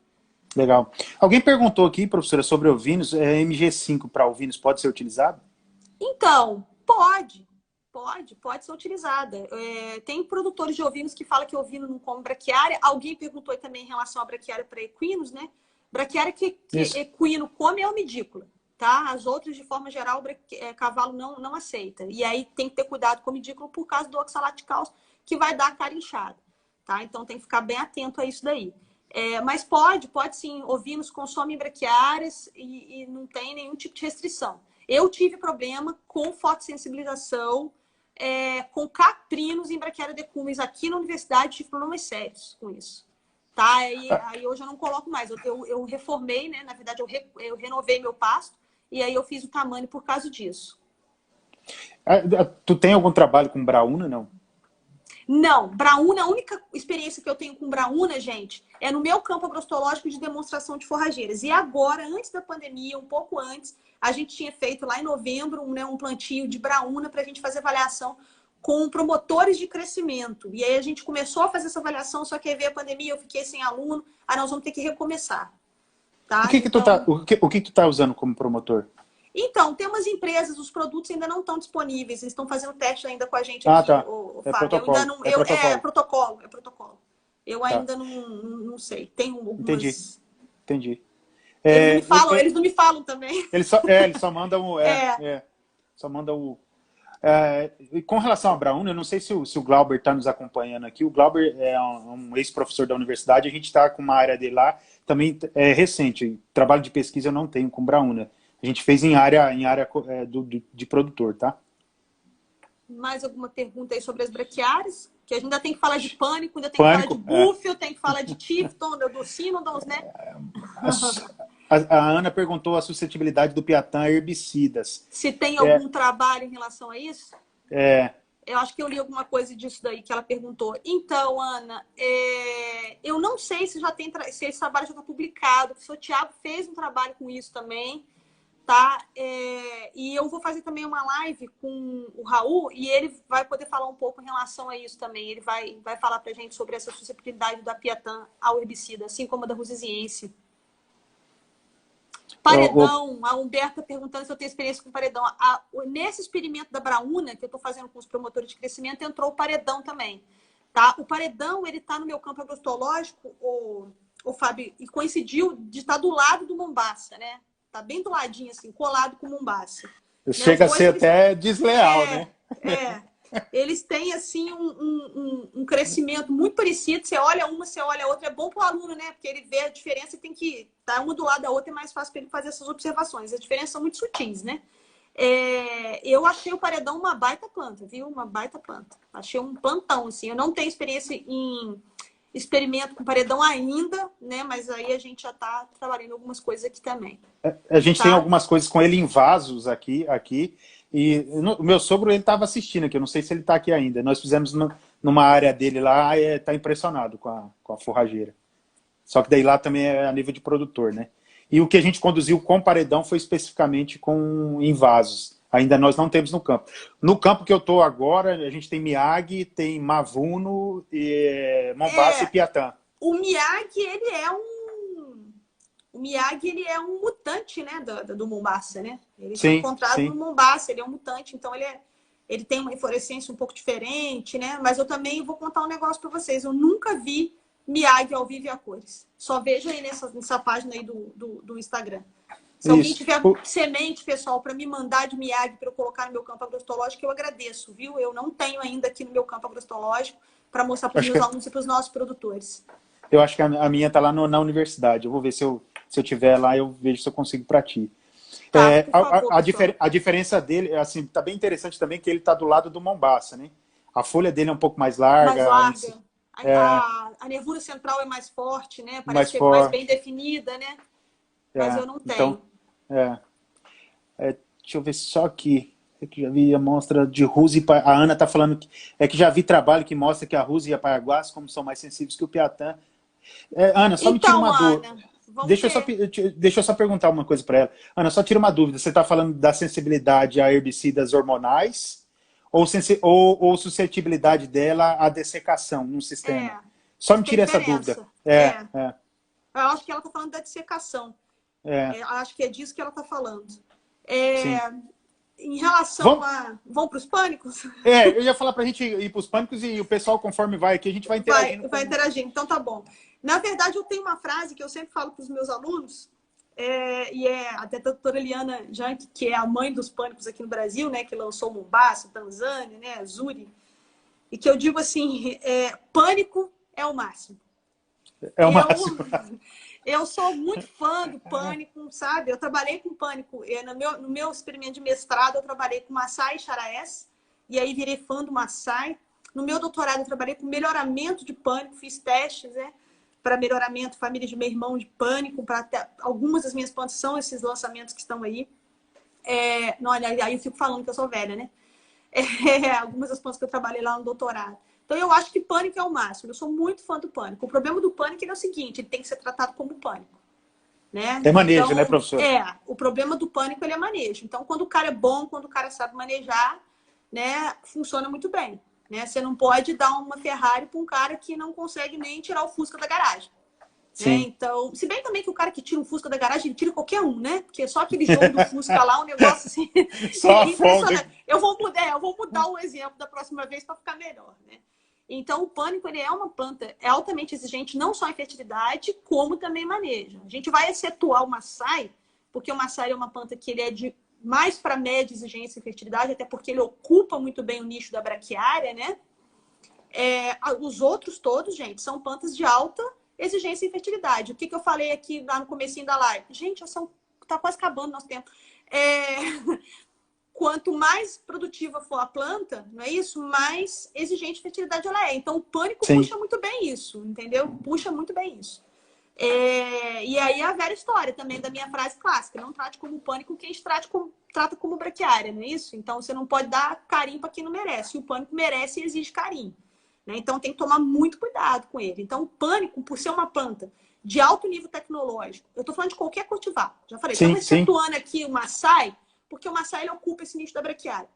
Legal. Alguém perguntou aqui, professora, sobre ovinos. MG5 para ovinos pode ser utilizado? Então, pode ser utilizada. Tem produtores de ovinos que falam que ovino não come braquiária. Alguém perguntou também em relação à braquiária para equinos, né? Braquiária que equino come é omidícola, tá? As outras, de forma geral, cavalo não aceita. E aí tem que ter cuidado com o omidículo por causa do oxalaticálcio, que vai dar a cara inchada, tá? Então tem que ficar bem atento a isso daí. Mas pode sim. Ovinos consomem braquiárias e não tem nenhum tipo de restrição. Eu tive problema com fotossensibilização, com caprinos em Braquiária decumbens aqui na universidade, tive problemas sérios com isso. Tá? Aí hoje eu não coloco mais. Eu reformei, né? Na verdade, eu renovei meu pasto e aí eu fiz o tamanho por causa disso. Tu tem algum trabalho com Braúna, não? Não, Braúna, a única experiência que eu tenho com Braúna, gente, é no meu campo agrostológico de demonstração de forrageiras. E agora, antes da pandemia, um pouco antes, a gente tinha feito lá em novembro um plantio de Braúna para a gente fazer avaliação com promotores de crescimento. E aí a gente começou a fazer essa avaliação, só que aí veio a pandemia, eu fiquei sem aluno, aí nós vamos ter que recomeçar. Tá? O que tu tá usando como promotor? Então, tem umas empresas, os produtos ainda não estão disponíveis, eles estão fazendo teste ainda com a gente aqui, tá. Fábio. Protocolo. É protocolo. Eu ainda não sei. Tem algumas... Entendi. Eles não me falam também. Eles só mandam só mandam o... com relação a Braúna, eu não sei se o Glauber está nos acompanhando aqui. O Glauber é um ex-professor da universidade, a gente está com uma área dele lá, também é recente. Trabalho de pesquisa eu não tenho com Braúna. A gente fez em área de produtor, tá? Mais alguma pergunta aí sobre as braquiárias? Que a gente ainda tem que falar de pânico, ainda tem que falar de búfio, tem que falar de tifton, do sinodons, né? A Ana perguntou a suscetibilidade do piatã a herbicidas. Se tem algum trabalho em relação a isso? Eu acho que eu li alguma coisa disso daí que ela perguntou. Então, Ana, eu não sei se se esse trabalho já está publicado. O professor Tiago fez um trabalho com isso também. Tá? E eu vou fazer também uma live com o Raul e ele vai poder falar um pouco em relação a isso também. Ele vai falar pra gente sobre essa suscetibilidade da piatã ao herbicida, assim como a da rusesiense. Paredão, a Humberta perguntando se eu tenho experiência com paredão. Nesse experimento da Braúna, que eu estou fazendo com os promotores de crescimento, entrou o paredão também. Tá? O paredão, ele está no meu campo agrostológico, o Fábio, e coincidiu de estar do lado do Mombaça, né? Tá bem do ladinho, assim, colado com o Mombaça. Chega a ser até desleal, né? Eles têm, assim, um crescimento muito parecido. Você olha uma, você olha a outra. É bom para o aluno, né? Porque ele vê a diferença e tem que estar uma do lado da outra. É mais fácil para ele fazer essas observações. As diferenças são muito sutis, né? Eu achei o paredão uma baita planta, viu? Uma baita planta. Achei um plantão, assim. Eu não tenho experiência em experimento com paredão ainda, né? Mas aí a gente já está trabalhando algumas coisas aqui também. A gente tem algumas coisas com ele em vasos aqui. E o meu sogro, ele estava assistindo aqui. Eu não sei se ele está aqui ainda. Nós fizemos numa área dele lá e está impressionado com a forrageira. Só que daí lá também é a nível de produtor, né? E o que a gente conduziu com paredão foi especificamente em vasos. Ainda nós não temos no campo. No campo que eu estou agora, a gente tem Miyagi, tem Mavuno, Mombaça e Piatã. O Miyagi, ele é um mutante, né, do Mombaça, né? Ele foi encontrado no Mombaça, ele é um mutante, então ele tem uma inflorescência um pouco diferente, né? Mas eu também vou contar um negócio para vocês. Eu nunca vi Miyagi ao vivo e a cores. Só vejo aí nessa página aí do Instagram. Se alguém tiver semente, pessoal, para me mandar de Miyagi para eu colocar no meu campo agrostológico, eu agradeço, viu? Eu não tenho ainda aqui no meu campo agrostológico para mostrar para os meus alunos e para os nossos produtores. Eu acho que a minha está lá na universidade. Eu vou ver se eu tiver lá, eu vejo se eu consigo para ti. Tá, por favor, a diferença dele, assim, tá bem interessante também que ele tá do lado do Mombaça, né? A folha dele é um pouco mais larga. Mais larga. É, A nervura central é mais forte, né? Parece mais que é mais bem forte. definida, né? Mas eu não tenho. Então, é, deixa eu ver só aqui. É que já vi a mostra de Ruse e A Ana tá falando que já vi trabalho que mostra que a Ruse e a Paiaguás, como são mais sensíveis que o Piatã. Ana, só me tira Então, uma dúvida. Ana, vamos ver. Deixa eu só perguntar uma coisa para ela. Ana, só tira uma dúvida. Você está falando da sensibilidade a herbicidas hormonais ou suscetibilidade dela à dessecação no sistema? Só me Tem tira essa dúvida. É. Eu acho que ela está falando da dissecação. É. Eu acho que é disso que ela está falando. Sim. Em relação Vão para os pânicos? Eu ia falar para a gente ir para os pânicos e o pessoal, conforme vai aqui, a gente vai interagindo. Vai interagindo, então tá bom. Na verdade, eu tenho uma frase que eu sempre falo para os meus alunos, até a doutora Eliana Jank, que é a mãe dos pânicos aqui no Brasil, né, que lançou Mombasa, Tanzânia, né, Zuri, e que eu digo assim, pânico é o máximo. É o máximo. Eu sou muito fã do pânico, sabe? Eu trabalhei com pânico. No meu experimento de mestrado, eu trabalhei com Maasai e Xaraés, e aí virei fã do Maasai. No meu doutorado, eu trabalhei com melhoramento de pânico, fiz testes, né? Para melhoramento, família de meu irmão de pânico, para algumas das minhas plantas são esses lançamentos que estão aí. Não, aí eu fico falando que eu sou velha, né? Algumas das plantas que eu trabalhei lá no doutorado. Então, eu acho que pânico é o máximo. Eu sou muito fã do pânico. O problema do pânico é o seguinte, ele tem que ser tratado como pânico. Né? É manejo, então, né, professor? O problema do pânico ele é manejo. Então, quando o cara é bom, quando o cara sabe manejar, né, funciona muito bem. Né? Você não pode dar uma Ferrari para um cara que não consegue nem tirar o Fusca da garagem. Né? Então, se bem também que o cara que tira um Fusca da garagem, ele tira qualquer um, né? Porque só aquele jogo do Fusca lá, um negócio assim... Só impressionante. Eu vou mudar o exemplo da próxima vez para ficar melhor, né? Então, o pânico ele é uma planta altamente exigente, não só em fertilidade, como também manejo. A gente vai excetuar o Maasai, porque o Maasai é uma planta que ele é de mais para média exigência em fertilidade, até porque ele ocupa muito bem o nicho da braquiária, né? Os outros todos, gente, são plantas de alta exigência em fertilidade. O que eu falei aqui lá no comecinho da live? Gente, tá quase acabando nosso tempo. Quanto mais produtiva for a planta, não é isso? Mais exigente de fertilidade ela é. Então, o pânico puxa muito bem isso, entendeu? Puxa muito bem isso. E aí a velha história também da minha frase clássica. Não trate como pânico quem trata como braquiária, não é isso? Então, você não pode dar carinho para quem não merece. O pânico merece e exige carinho. Né? Então, tem que tomar muito cuidado com ele. Então, o pânico, por ser uma planta de alto nível tecnológico, eu estou falando de qualquer cultivar. Já falei, estamos excetuando aqui o Maasai, porque o Maasai ele ocupa esse nicho da braquiária.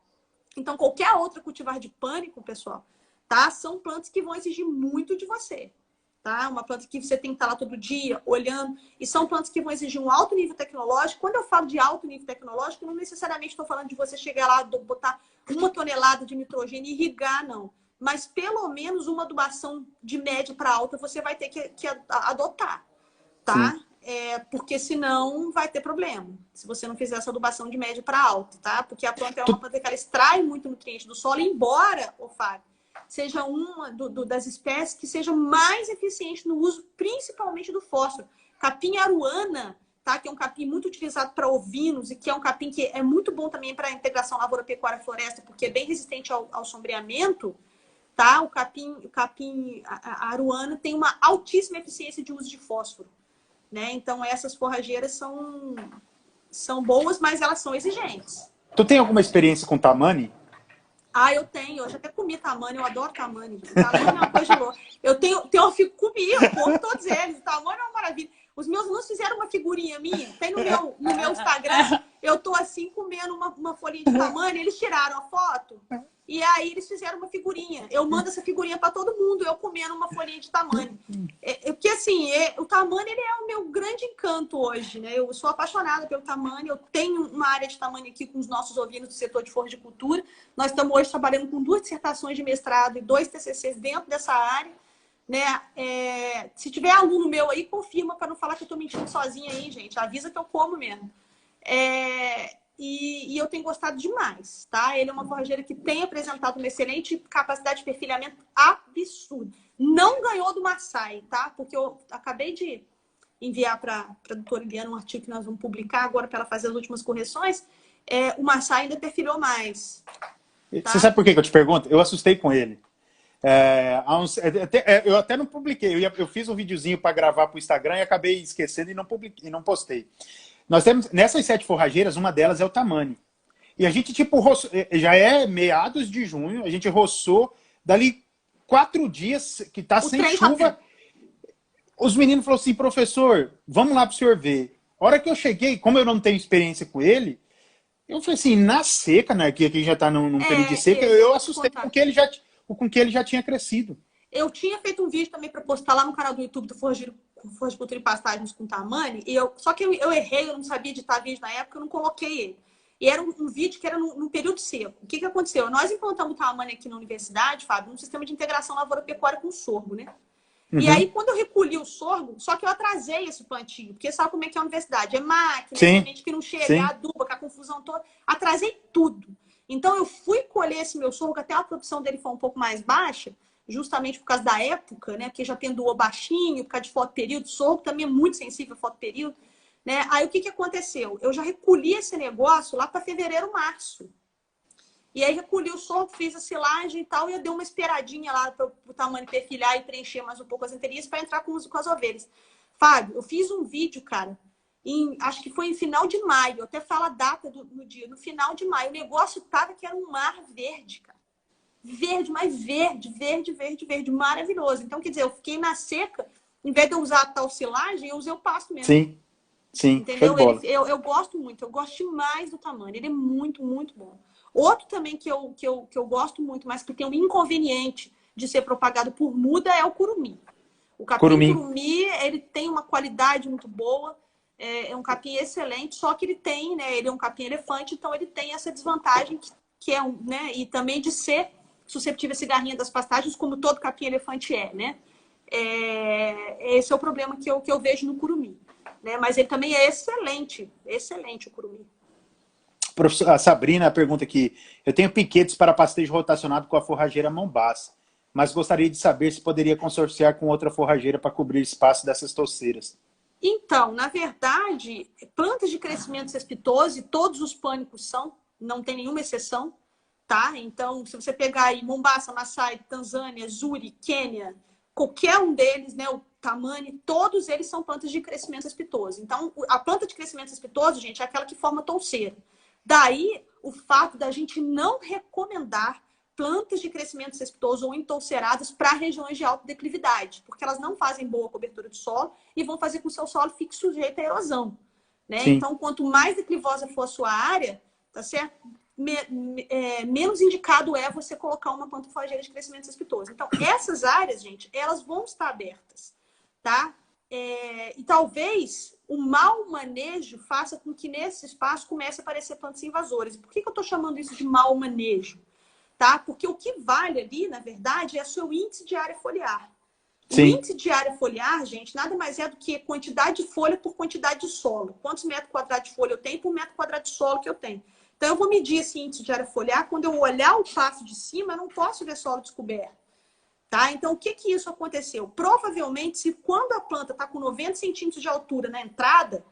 Então, qualquer outra cultivar de pânico, pessoal, tá? São plantas que vão exigir muito de você. Tá? Uma planta que você tem que estar lá todo dia, olhando. E são plantas que vão exigir um alto nível tecnológico. Quando eu falo de alto nível tecnológico, não necessariamente estou falando de você chegar lá, botar 1 tonelada de nitrogênio e irrigar, não. Mas pelo menos uma adubação de média para alta você vai ter que adotar. Tá? Porque senão vai ter problema. Se você não fizer essa adubação de média para alta, tá? Porque a planta é uma planta que ela extrai muito nutriente do solo, embora, Fábio, seja uma das espécies que seja mais eficiente no uso, principalmente do fósforo. Capim aruana, tá? Que é um capim muito utilizado para ovinos e que é um capim que é muito bom também para a integração lavoura-pecuária-floresta, porque é bem resistente ao sombreamento, tá? O capim aruana tem uma altíssima eficiência de uso de fósforo. Né? Então, essas forrageiras são boas, mas elas são exigentes. Tu tem alguma experiência com tamani? Eu tenho. Eu já até comi tamani. Eu adoro tamani. Tamani é uma coisa de louca. Eu comi, eu como todos eles. O tamani é uma maravilha. Os meus alunos fizeram uma figurinha minha. Tem no meu Instagram. Eu tô assim, comendo uma folhinha de tamani. Eles tiraram a foto. E aí eles fizeram uma figurinha. Eu mando essa figurinha para todo mundo, eu comendo uma folhinha de tamani. Porque assim, o tamani ele é o meu grande encanto hoje, né? Eu sou apaixonada pelo tamani, eu tenho uma área de tamani aqui com os nossos ovinos do setor de floricultura. Nós estamos hoje trabalhando com 2 dissertações de mestrado e 2 TCCs dentro dessa área. Né? Se tiver aluno meu aí, confirma para não falar que eu estou mentindo sozinha aí, gente. Avisa que eu como mesmo. E eu tenho gostado demais, tá? Ele é uma forrageira que tem apresentado uma excelente capacidade de perfilhamento absurda. Não ganhou do Maasai, tá? Porque eu acabei de enviar para a doutora Eliana um artigo que nós vamos publicar agora para ela fazer as últimas correções, o Marçal ainda perfilhou mais. Tá? Você sabe por que eu te pergunto? Eu assustei com ele. Eu até não publiquei. Eu fiz um videozinho para gravar para o Instagram e acabei esquecendo e não postei. Nós temos, nessas 7 forrageiras, uma delas é o Tamani. E a gente, tipo, já é meados de junho, a gente roçou, dali 4 dias que tá sem chuva. Os meninos falaram assim, professor, vamos lá para o senhor ver. A hora que eu cheguei, como eu não tenho experiência com ele, eu falei assim, na seca, né, que já tá num período de seca, eu assustei com que ele já tinha crescido. Eu tinha feito um vídeo também para postar lá no canal do YouTube do Forragicultura e Pastagens com Tamani, só que eu errei, eu não sabia editar vídeo na época, eu não coloquei ele. E era um vídeo que era num período seco. O que aconteceu? Nós implantamos o Tamani aqui na universidade, Fábio, num sistema de integração lavoura-pecuária com sorgo, né? Uhum. E aí, quando eu recolhi o sorgo, só que eu atrasei esse plantio, porque sabe como é que é a universidade? É máquina, gente que não chega, aduba, com a confusão toda. Atrasei tudo. Então, eu fui colher esse meu sorgo, até a produção dele foi um pouco mais baixa, justamente por causa da época, né? Porque já tendoou baixinho, por causa de fotoperíodo, sorgo também é muito sensível a fotoperíodo, né? Aí, o que aconteceu? Eu já recolhi esse negócio lá para fevereiro, março. E aí recolhi o sorgo, fiz a silagem e tal, e eu dei uma esperadinha lá para o Tamani perfilhar e preencher mais um pouco as enterias para entrar com as ovelhas. Fábio, eu fiz um vídeo, cara, acho que foi em final de maio, eu até falo a data do dia, no final de maio. O negócio tava que era um mar verde, cara. Verde, mas verde, maravilhoso. Então, quer dizer, eu fiquei na seca, em vez de eu usar a tal silagem, eu usei o pasto mesmo. Sim, entendeu? Eu gosto muito, eu gosto demais do Tamani, ele é muito, muito bom. Outro também que eu gosto muito, mas que tem um inconveniente de ser propagado por muda é o curumi. O capim-curumi, ele tem uma qualidade muito boa, é um capim excelente, só que ele é um capim elefante, então ele tem essa desvantagem que é né, e também de ser susceptível a cigarrinha das pastagens, como todo capim elefante né? Esse é o problema que eu vejo no curumi. Né? Mas ele também é excelente o curumi. A Sabrina pergunta aqui, eu tenho piquetes para pastejo rotacionado com a forrageira Mombaça, mas gostaria de saber se poderia consorciar com outra forrageira para cobrir espaço dessas touceiras. Então, na verdade, plantas de crescimento cespitoso, todos os pânicos não tem nenhuma exceção, tá? Então, se você pegar aí Mombaça, Maasai, Tanzânia, Zuri, Quênia, qualquer um deles, né, o Tamani, todos eles são plantas de crescimento cespitoso. Então, a planta de crescimento cespitoso, gente, é aquela que forma touceira. Daí, o fato da gente não recomendar plantas de crescimento cespitoso ou entouceiradas para regiões de alta declividade, porque elas não fazem boa cobertura de solo e vão fazer com que o seu solo fique sujeito à erosão. Né? Então, quanto mais declivosa for a sua área, tá certo? Menos indicado é você colocar uma planta forrageira de crescimento cespitoso. Então, essas áreas, gente, elas vão estar abertas, tá? E talvez o mau manejo faça com que nesse espaço comece a aparecer plantas invasoras. Por que eu estou chamando isso de mau manejo? Tá? Porque o que vale ali, na verdade, é o seu índice de área foliar. O índice de área foliar, gente, nada mais é do que quantidade de folha por quantidade de solo. Quantos metros quadrados de folha eu tenho por metro quadrado de solo que eu tenho. Então, eu vou medir esse índice de área foliar. Quando eu olhar o passo de cima, eu não posso ver solo descoberto. Tá? Então, o que isso aconteceu? Provavelmente, se quando a planta está com 90 centímetros de altura na entrada,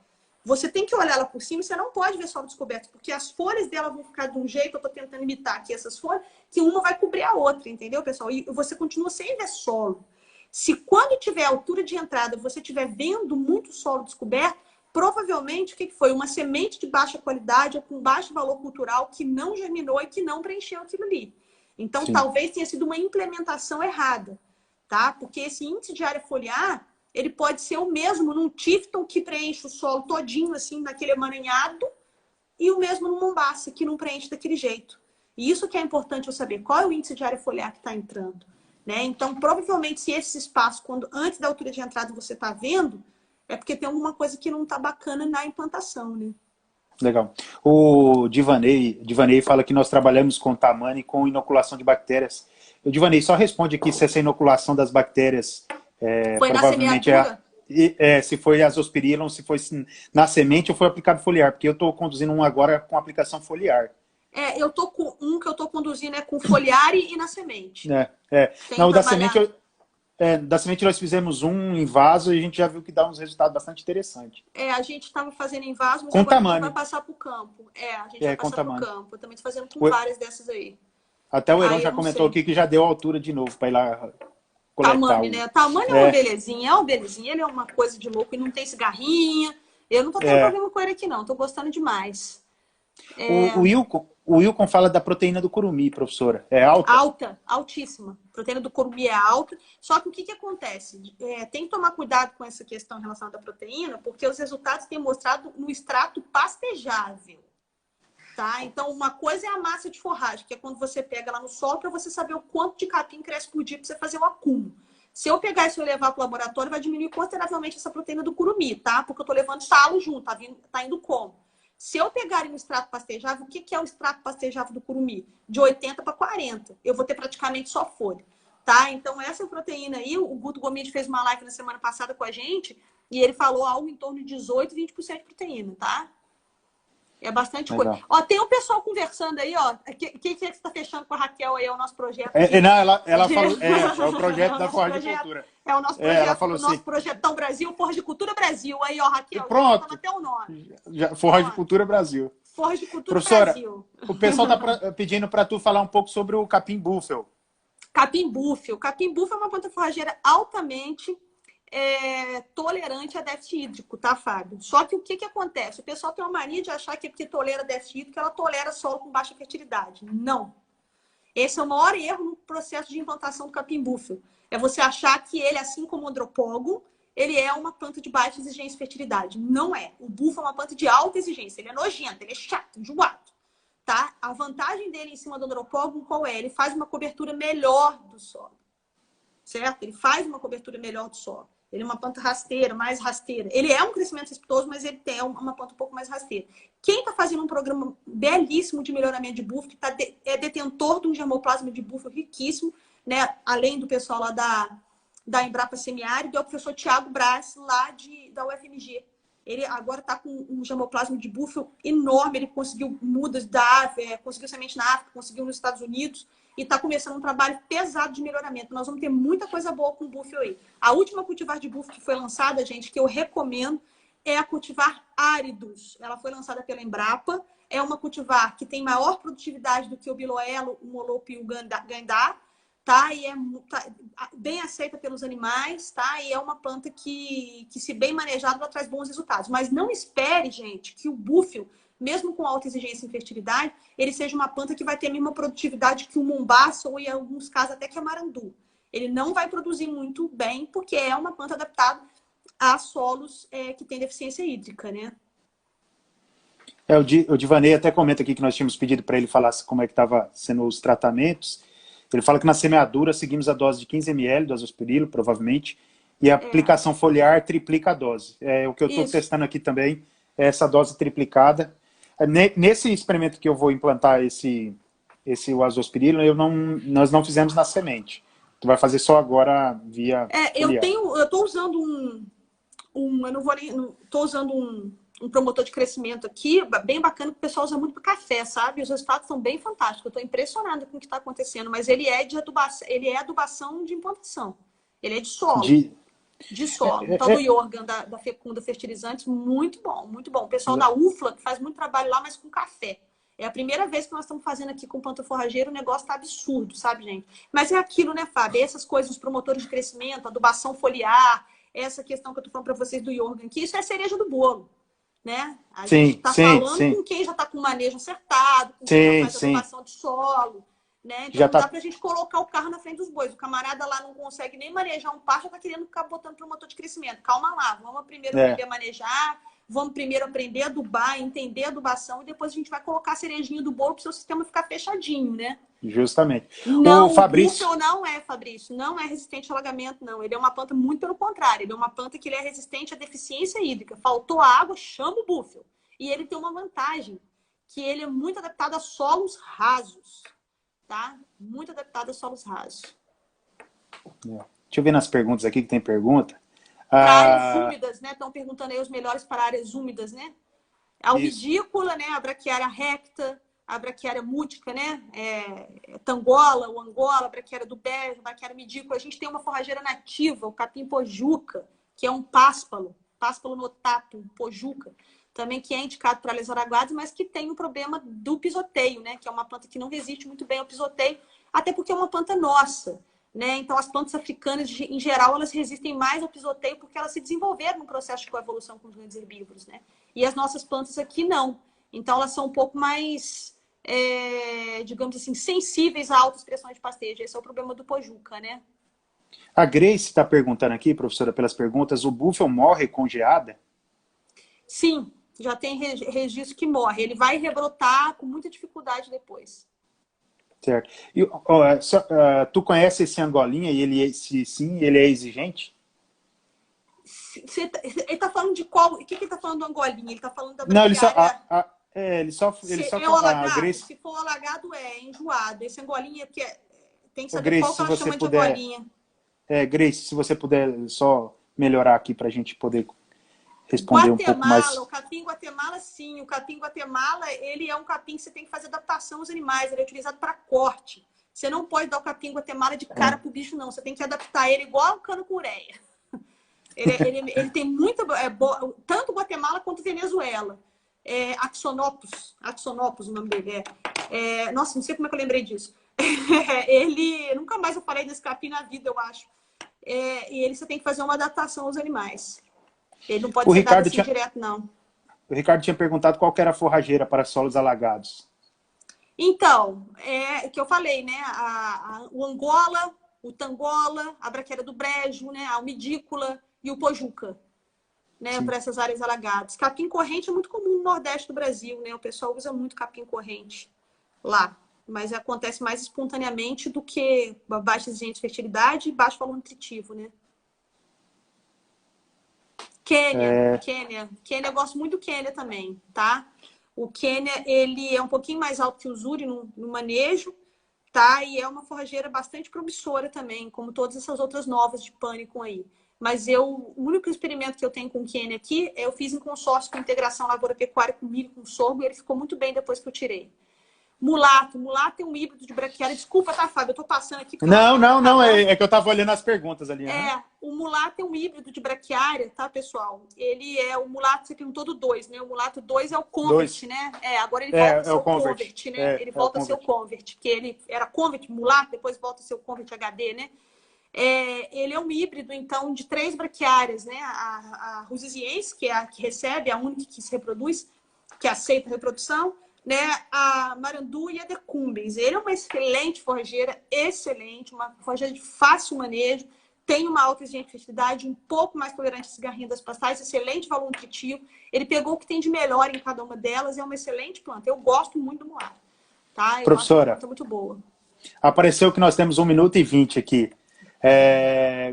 você tem que olhar ela por cima e você não pode ver solo descoberto, porque as folhas dela vão ficar de um jeito, eu estou tentando imitar aqui essas folhas, que uma vai cobrir a outra, entendeu, pessoal? E você continua sem ver solo. Se quando tiver altura de entrada, você estiver vendo muito solo descoberto, provavelmente, o que foi? Uma semente de baixa qualidade ou com baixo valor cultural que não germinou e que não preencheu aquilo ali. Então, talvez tenha sido uma implementação errada, tá? Porque esse índice de área foliar, ele pode ser o mesmo num Tifton que preenche o solo todinho, assim, naquele emaranhado, e o mesmo no Mombaça, que não preenche daquele jeito. E isso que é importante eu saber, qual é o índice de área foliar que está entrando, né? Então, provavelmente, se esse espaço, antes da altura de entrada você está vendo, é porque tem alguma coisa que não está bacana na implantação, né? Legal. O Divanei fala que nós trabalhamos com Tamani com inoculação de bactérias. O Divanei só responde aqui se essa inoculação das bactérias foi provavelmente na semeadura? Se foi azospirillum, se foi na semente ou foi aplicado foliar, porque eu estou conduzindo um agora com aplicação foliar. Eu tô com um que eu estou conduzindo com foliar e na semente. Não, o da semente Da semente nós fizemos um em vaso e a gente já viu que dá uns resultados bastante interessantes. A gente estava fazendo em vaso, mas com agora a gente tamanho. vai passar para o campo. A gente vai Com passar para o tamanho. campo. Eu também estou fazendo com várias dessas aí. Até o Heron já comentou aqui que já deu altura de novo para ir lá coletar. Tamanho, né? Tamanho é uma belezinha, é uma belezinha. Ele é uma coisa de louco e não tem cigarrinha. Eu não tô tendo problema com ele aqui, não. Tô gostando demais. O Wilcon fala da proteína do curumi, professora. É alta? Alta, altíssima. A proteína do curumi é alta. Só que o que acontece? Tem que tomar cuidado com essa questão relacionada à proteína, porque os resultados têm mostrado no extrato pastejável. Tá? Então, uma coisa é a massa de forragem, que é quando você pega lá no solo para você saber o quanto de capim cresce por dia para você fazer o acúmulo. Se eu pegar isso e levar para o laboratório, vai diminuir consideravelmente essa proteína do curumi, tá? Porque eu estou levando talo junto, tá indo como? Se eu pegar no extrato pastejável, o que é o extrato pastejável do curumi? De 80 para 40. Eu vou ter praticamente só folha, tá? Então, essa proteína aí, o Guto Gomide fez uma live na semana passada com a gente e ele falou algo em torno de 18, 20% de proteína, tá? É bastante coisa. Ó, tem um pessoal conversando aí, ó. O que você está fechando com a Raquel aí? É o nosso projeto. Não, ela falou. É o projeto da Forra de Cultura. É o nosso projeto. Ela falou nosso projetão Brasil, Forra de Cultura Brasil. Aí, ó, Raquel, pronto. Já até o nome. Forra de Cultura Brasil. Forra de Cultura Professora, Brasil. O pessoal está pedindo para tu falar um pouco sobre o capim búfalo. Capim búfalo. Capim búfalo é uma planta forrageira altamente tolerante a déficit hídrico, tá, Fábio? Só que o que acontece? O pessoal tem uma mania de achar que porque tolera déficit hídrico, ela tolera solo com baixa fertilidade. Não. Esse é o maior erro no processo de implantação do capim búfalo. É você achar que ele, assim como o andropógon, ele é uma planta de baixa exigência de fertilidade. Não é. O búfalo é uma planta de alta exigência. Ele é nojento, ele é chato, enjoado. Tá? A vantagem dele em cima do andropógon qual é? Ele faz uma cobertura melhor do solo. Certo? Ele faz uma cobertura melhor do solo. Ele é uma planta rasteira, mais rasteira. Ele é um crescimento cespitoso, mas ele tem uma planta um pouco mais rasteira. Quem está fazendo um programa belíssimo de melhoramento de búfalo, que é detentor de um germoplasma de búfalo riquíssimo, né? Além do pessoal lá da Embrapa Semiárido, é o professor Tiago Braz, lá da UFMG. Ele agora está com um germoplasma de búfalo enorme. Ele conseguiu mudas da África, conseguiu semente na África, conseguiu nos Estados Unidos. E está começando um trabalho pesado de melhoramento. Nós vamos ter muita coisa boa com o búfalo aí. A última cultivar de búfalo que foi lançada, gente, que eu recomendo, é a cultivar Áridos. Ela foi lançada pela Embrapa. É uma cultivar que tem maior produtividade do que o biloelo, o molope e o gandá, tá? E é bem aceita pelos animais, tá? E é uma planta que se bem manejada, ela traz bons resultados. Mas não espere, gente, que o búfalo, mesmo com alta exigência em fertilidade, ele seja uma planta que vai ter a mesma produtividade que o mombaça ou, em alguns casos, até que a marandu. Ele não vai produzir muito bem, porque é uma planta adaptada a solos que têm deficiência hídrica, né? O Divanei até comenta aqui que nós tínhamos pedido para ele falar como é que estava sendo os tratamentos. Ele fala que na semeadura seguimos a dose de 15 ml do azospirilo, provavelmente, e a aplicação foliar triplica a dose. O que eu estou testando aqui também é essa dose triplicada. Nesse experimento que eu vou implantar o azospirilo, nós não fizemos na semente. Tu vai fazer só agora via foliar. Eu estou usando estou usando um promotor de crescimento aqui, bem bacana, que o pessoal usa muito para café, sabe? Os resultados são bem fantásticos. Eu estou impressionada com o que está acontecendo, mas ele é de adubação, ele é adubação de implantação. Ele é de solo. De solo. Então, do Jorgen, da Fecunda Fertilizantes, muito bom, muito bom. O pessoal da UFLA, que faz muito trabalho lá, mas com café. É a primeira vez que nós estamos fazendo aqui com planta forrageira, o negócio tá absurdo, sabe, gente? Mas é aquilo, né, Fábio? Essas coisas, os promotores de crescimento, adubação foliar, essa questão que eu tô falando para vocês do Jorgen aqui, isso é a cereja do bolo, né? A gente tá falando com quem já tá com o manejo acertado, com quem já faz adubação de solo, né? Então não dá pra gente colocar o carro na frente dos bois. O camarada lá não consegue nem manejar um pasto, já tá querendo ficar botando promotor de crescimento. Calma lá, vamos primeiro aprender a manejar, vamos primeiro aprender a adubar, entender a adubação e depois a gente vai colocar a cerejinha do bolo pro seu sistema ficar fechadinho, né? Justamente. Não, o búfalo não é, Fabrício, não é resistente a alagamento, não. Ele é uma planta muito pelo contrário. Ele é uma planta que ele é resistente à deficiência hídrica. Faltou água, chama o búfalo. E ele tem uma vantagem, que ele é muito adaptado a solos rasos. Tá? Muito adaptado a solos rasos. Deixa eu ver nas perguntas aqui, que tem pergunta. Para áreas úmidas, né? Estão perguntando aí os melhores para áreas úmidas, né? A umidícula, né? A braquiária recta, a braquiária mútica, né? Tangola, o Angola, a braquiária do Bejo, a braquiária midícola. A gente tem uma forrageira nativa, o capim pojuca, que é um páspalo notato, um pojuca, também que é indicado para lesar aguadas, mas que tem o problema do pisoteio, né? Que é uma planta que não resiste muito bem ao pisoteio, até porque é uma planta nossa, né? Então, as plantas africanas, em geral, elas resistem mais ao pisoteio porque elas se desenvolveram no processo de coevolução com os grandes herbívoros, né? E as nossas plantas aqui não. Então, elas são um pouco mais, digamos assim, sensíveis a altas pressões de pastejo. Esse é o problema do pojuca, né? A Grace está perguntando aqui, professora, pelas perguntas, o búfalo morre com geada? Sim, já tem registro que morre. Ele vai rebrotar com muita dificuldade depois. Certo. E, tu conhece esse Angolinha e ele, se sim, ele é exigente? Ele está falando de qual? O que ele está falando do Angolinha? Ele está falando da Não, braquiária... Grace... Se for alagado, é enjoado. Esse Angolinha, tem que saber Grace, qual que ela chama de Angolinha. Grace, se você puder só melhorar aqui para a gente poder responder um pouco mais. O capim Guatemala, sim. O capim Guatemala, ele é um capim que você tem que fazer adaptação aos animais. Ele é utilizado para corte. Você não pode dar o capim Guatemala de cara pro bicho, não. Você tem que adaptar ele igual o cano-cureia. Ele tem muita... tanto Guatemala quanto Venezuela. Axonopus, o nome dele nossa, não sei como é que eu lembrei disso. Nunca mais eu falei desse capim na vida, eu acho. E você tem que fazer uma adaptação aos animais. Ele não pode ser dado assim direto, não. O Ricardo tinha perguntado qual que era a forrageira para solos alagados. Então, que eu falei, né? O Angola, o Tangola, a braquiária do Brejo, né? A almidícola e o pojuca, né? Para essas áreas alagadas. Capim corrente é muito comum no Nordeste do Brasil, né? O pessoal usa muito capim corrente lá. Mas acontece mais espontaneamente do que baixa exigência de fertilidade e baixo valor nutritivo, né? Quênia, eu gosto muito do Quênia também, tá? O Quênia, ele é um pouquinho mais alto que o Zuri no manejo, tá? E é uma forrageira bastante promissora também, como todas essas outras novas de pânico aí. Mas o único experimento que eu tenho com o Quênia aqui, eu fiz em consórcio com integração lavoura-pecuária com milho e com sorgo, e ele ficou muito bem depois que eu tirei. Mulato é um híbrido de braquiária. Desculpa, tá, Fábio? Eu tô passando aqui. Não. É que eu tava olhando as perguntas ali. O mulato é um híbrido de braquiária, tá, pessoal? Ele o mulato, você perguntou do 2, né? O mulato 2 é o convert, né? Agora ele volta a ser o convert, né? Ele volta a ser o convert, que ele era convert mulato, depois volta a ser o convert HD, né? Ele é um híbrido, então, de 3 braquiárias, né? A Rusisiense, que é a que recebe, a única que se reproduz, que aceita a reprodução, né, a Marandu e a Decumbens. Ele é uma excelente forrageira, uma forrageira de fácil manejo, tem uma alta exigência de fertilidade, um pouco mais tolerante às garrinhas das pastagens, excelente valor nutritivo. Ele pegou o que tem de melhor em cada uma delas, é uma excelente planta. Eu gosto muito do mulato, tá? Professora, acho uma planta muito boa. Apareceu que nós temos 1 minuto e 20 aqui.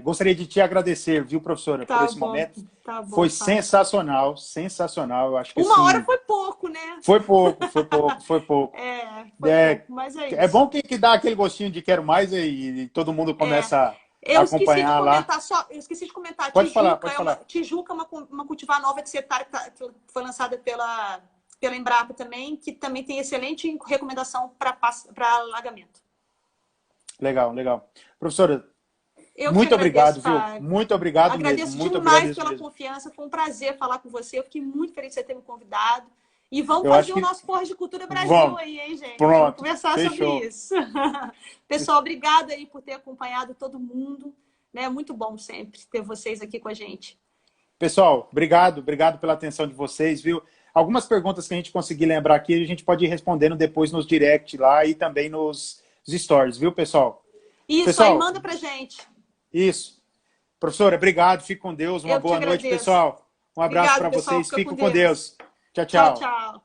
Gostaria de te agradecer, viu, professora, por esse momento. Tá bom, foi sensacional. Eu acho que 1 hora foi pouco, né? Foi pouco. Foi pouco, mas é isso. É bom que dá aquele gostinho de quero mais e todo mundo começa a acompanhar lá. Eu esqueci de comentar. Pode falar. Tijuca é uma cultivar nova de setário que foi lançada pela Embrapa também, que também tem excelente recomendação para alagamento. Legal. Professora, muito obrigado, viu? Muito obrigado mesmo. Agradeço demais pela confiança. Foi um prazer falar com você. Eu fiquei muito feliz de você ter me convidado. E vamos fazer o nosso Forra de Cultura Brasil aí, hein, gente? Pronto, vamos conversar sobre isso. Pessoal, obrigada aí por ter acompanhado todo mundo. É muito bom sempre ter vocês aqui com a gente. Pessoal, obrigado pela atenção de vocês, viu? Algumas perguntas que a gente conseguir lembrar aqui, a gente pode ir respondendo depois nos direct lá e também nos stories, viu, pessoal? Isso, pessoal, aí manda pra gente. Isso. Professora, obrigado. Fique com Deus. Uma boa noite, pessoal. Um abraço para vocês. Fiquem com Deus. Tchau. Tchau.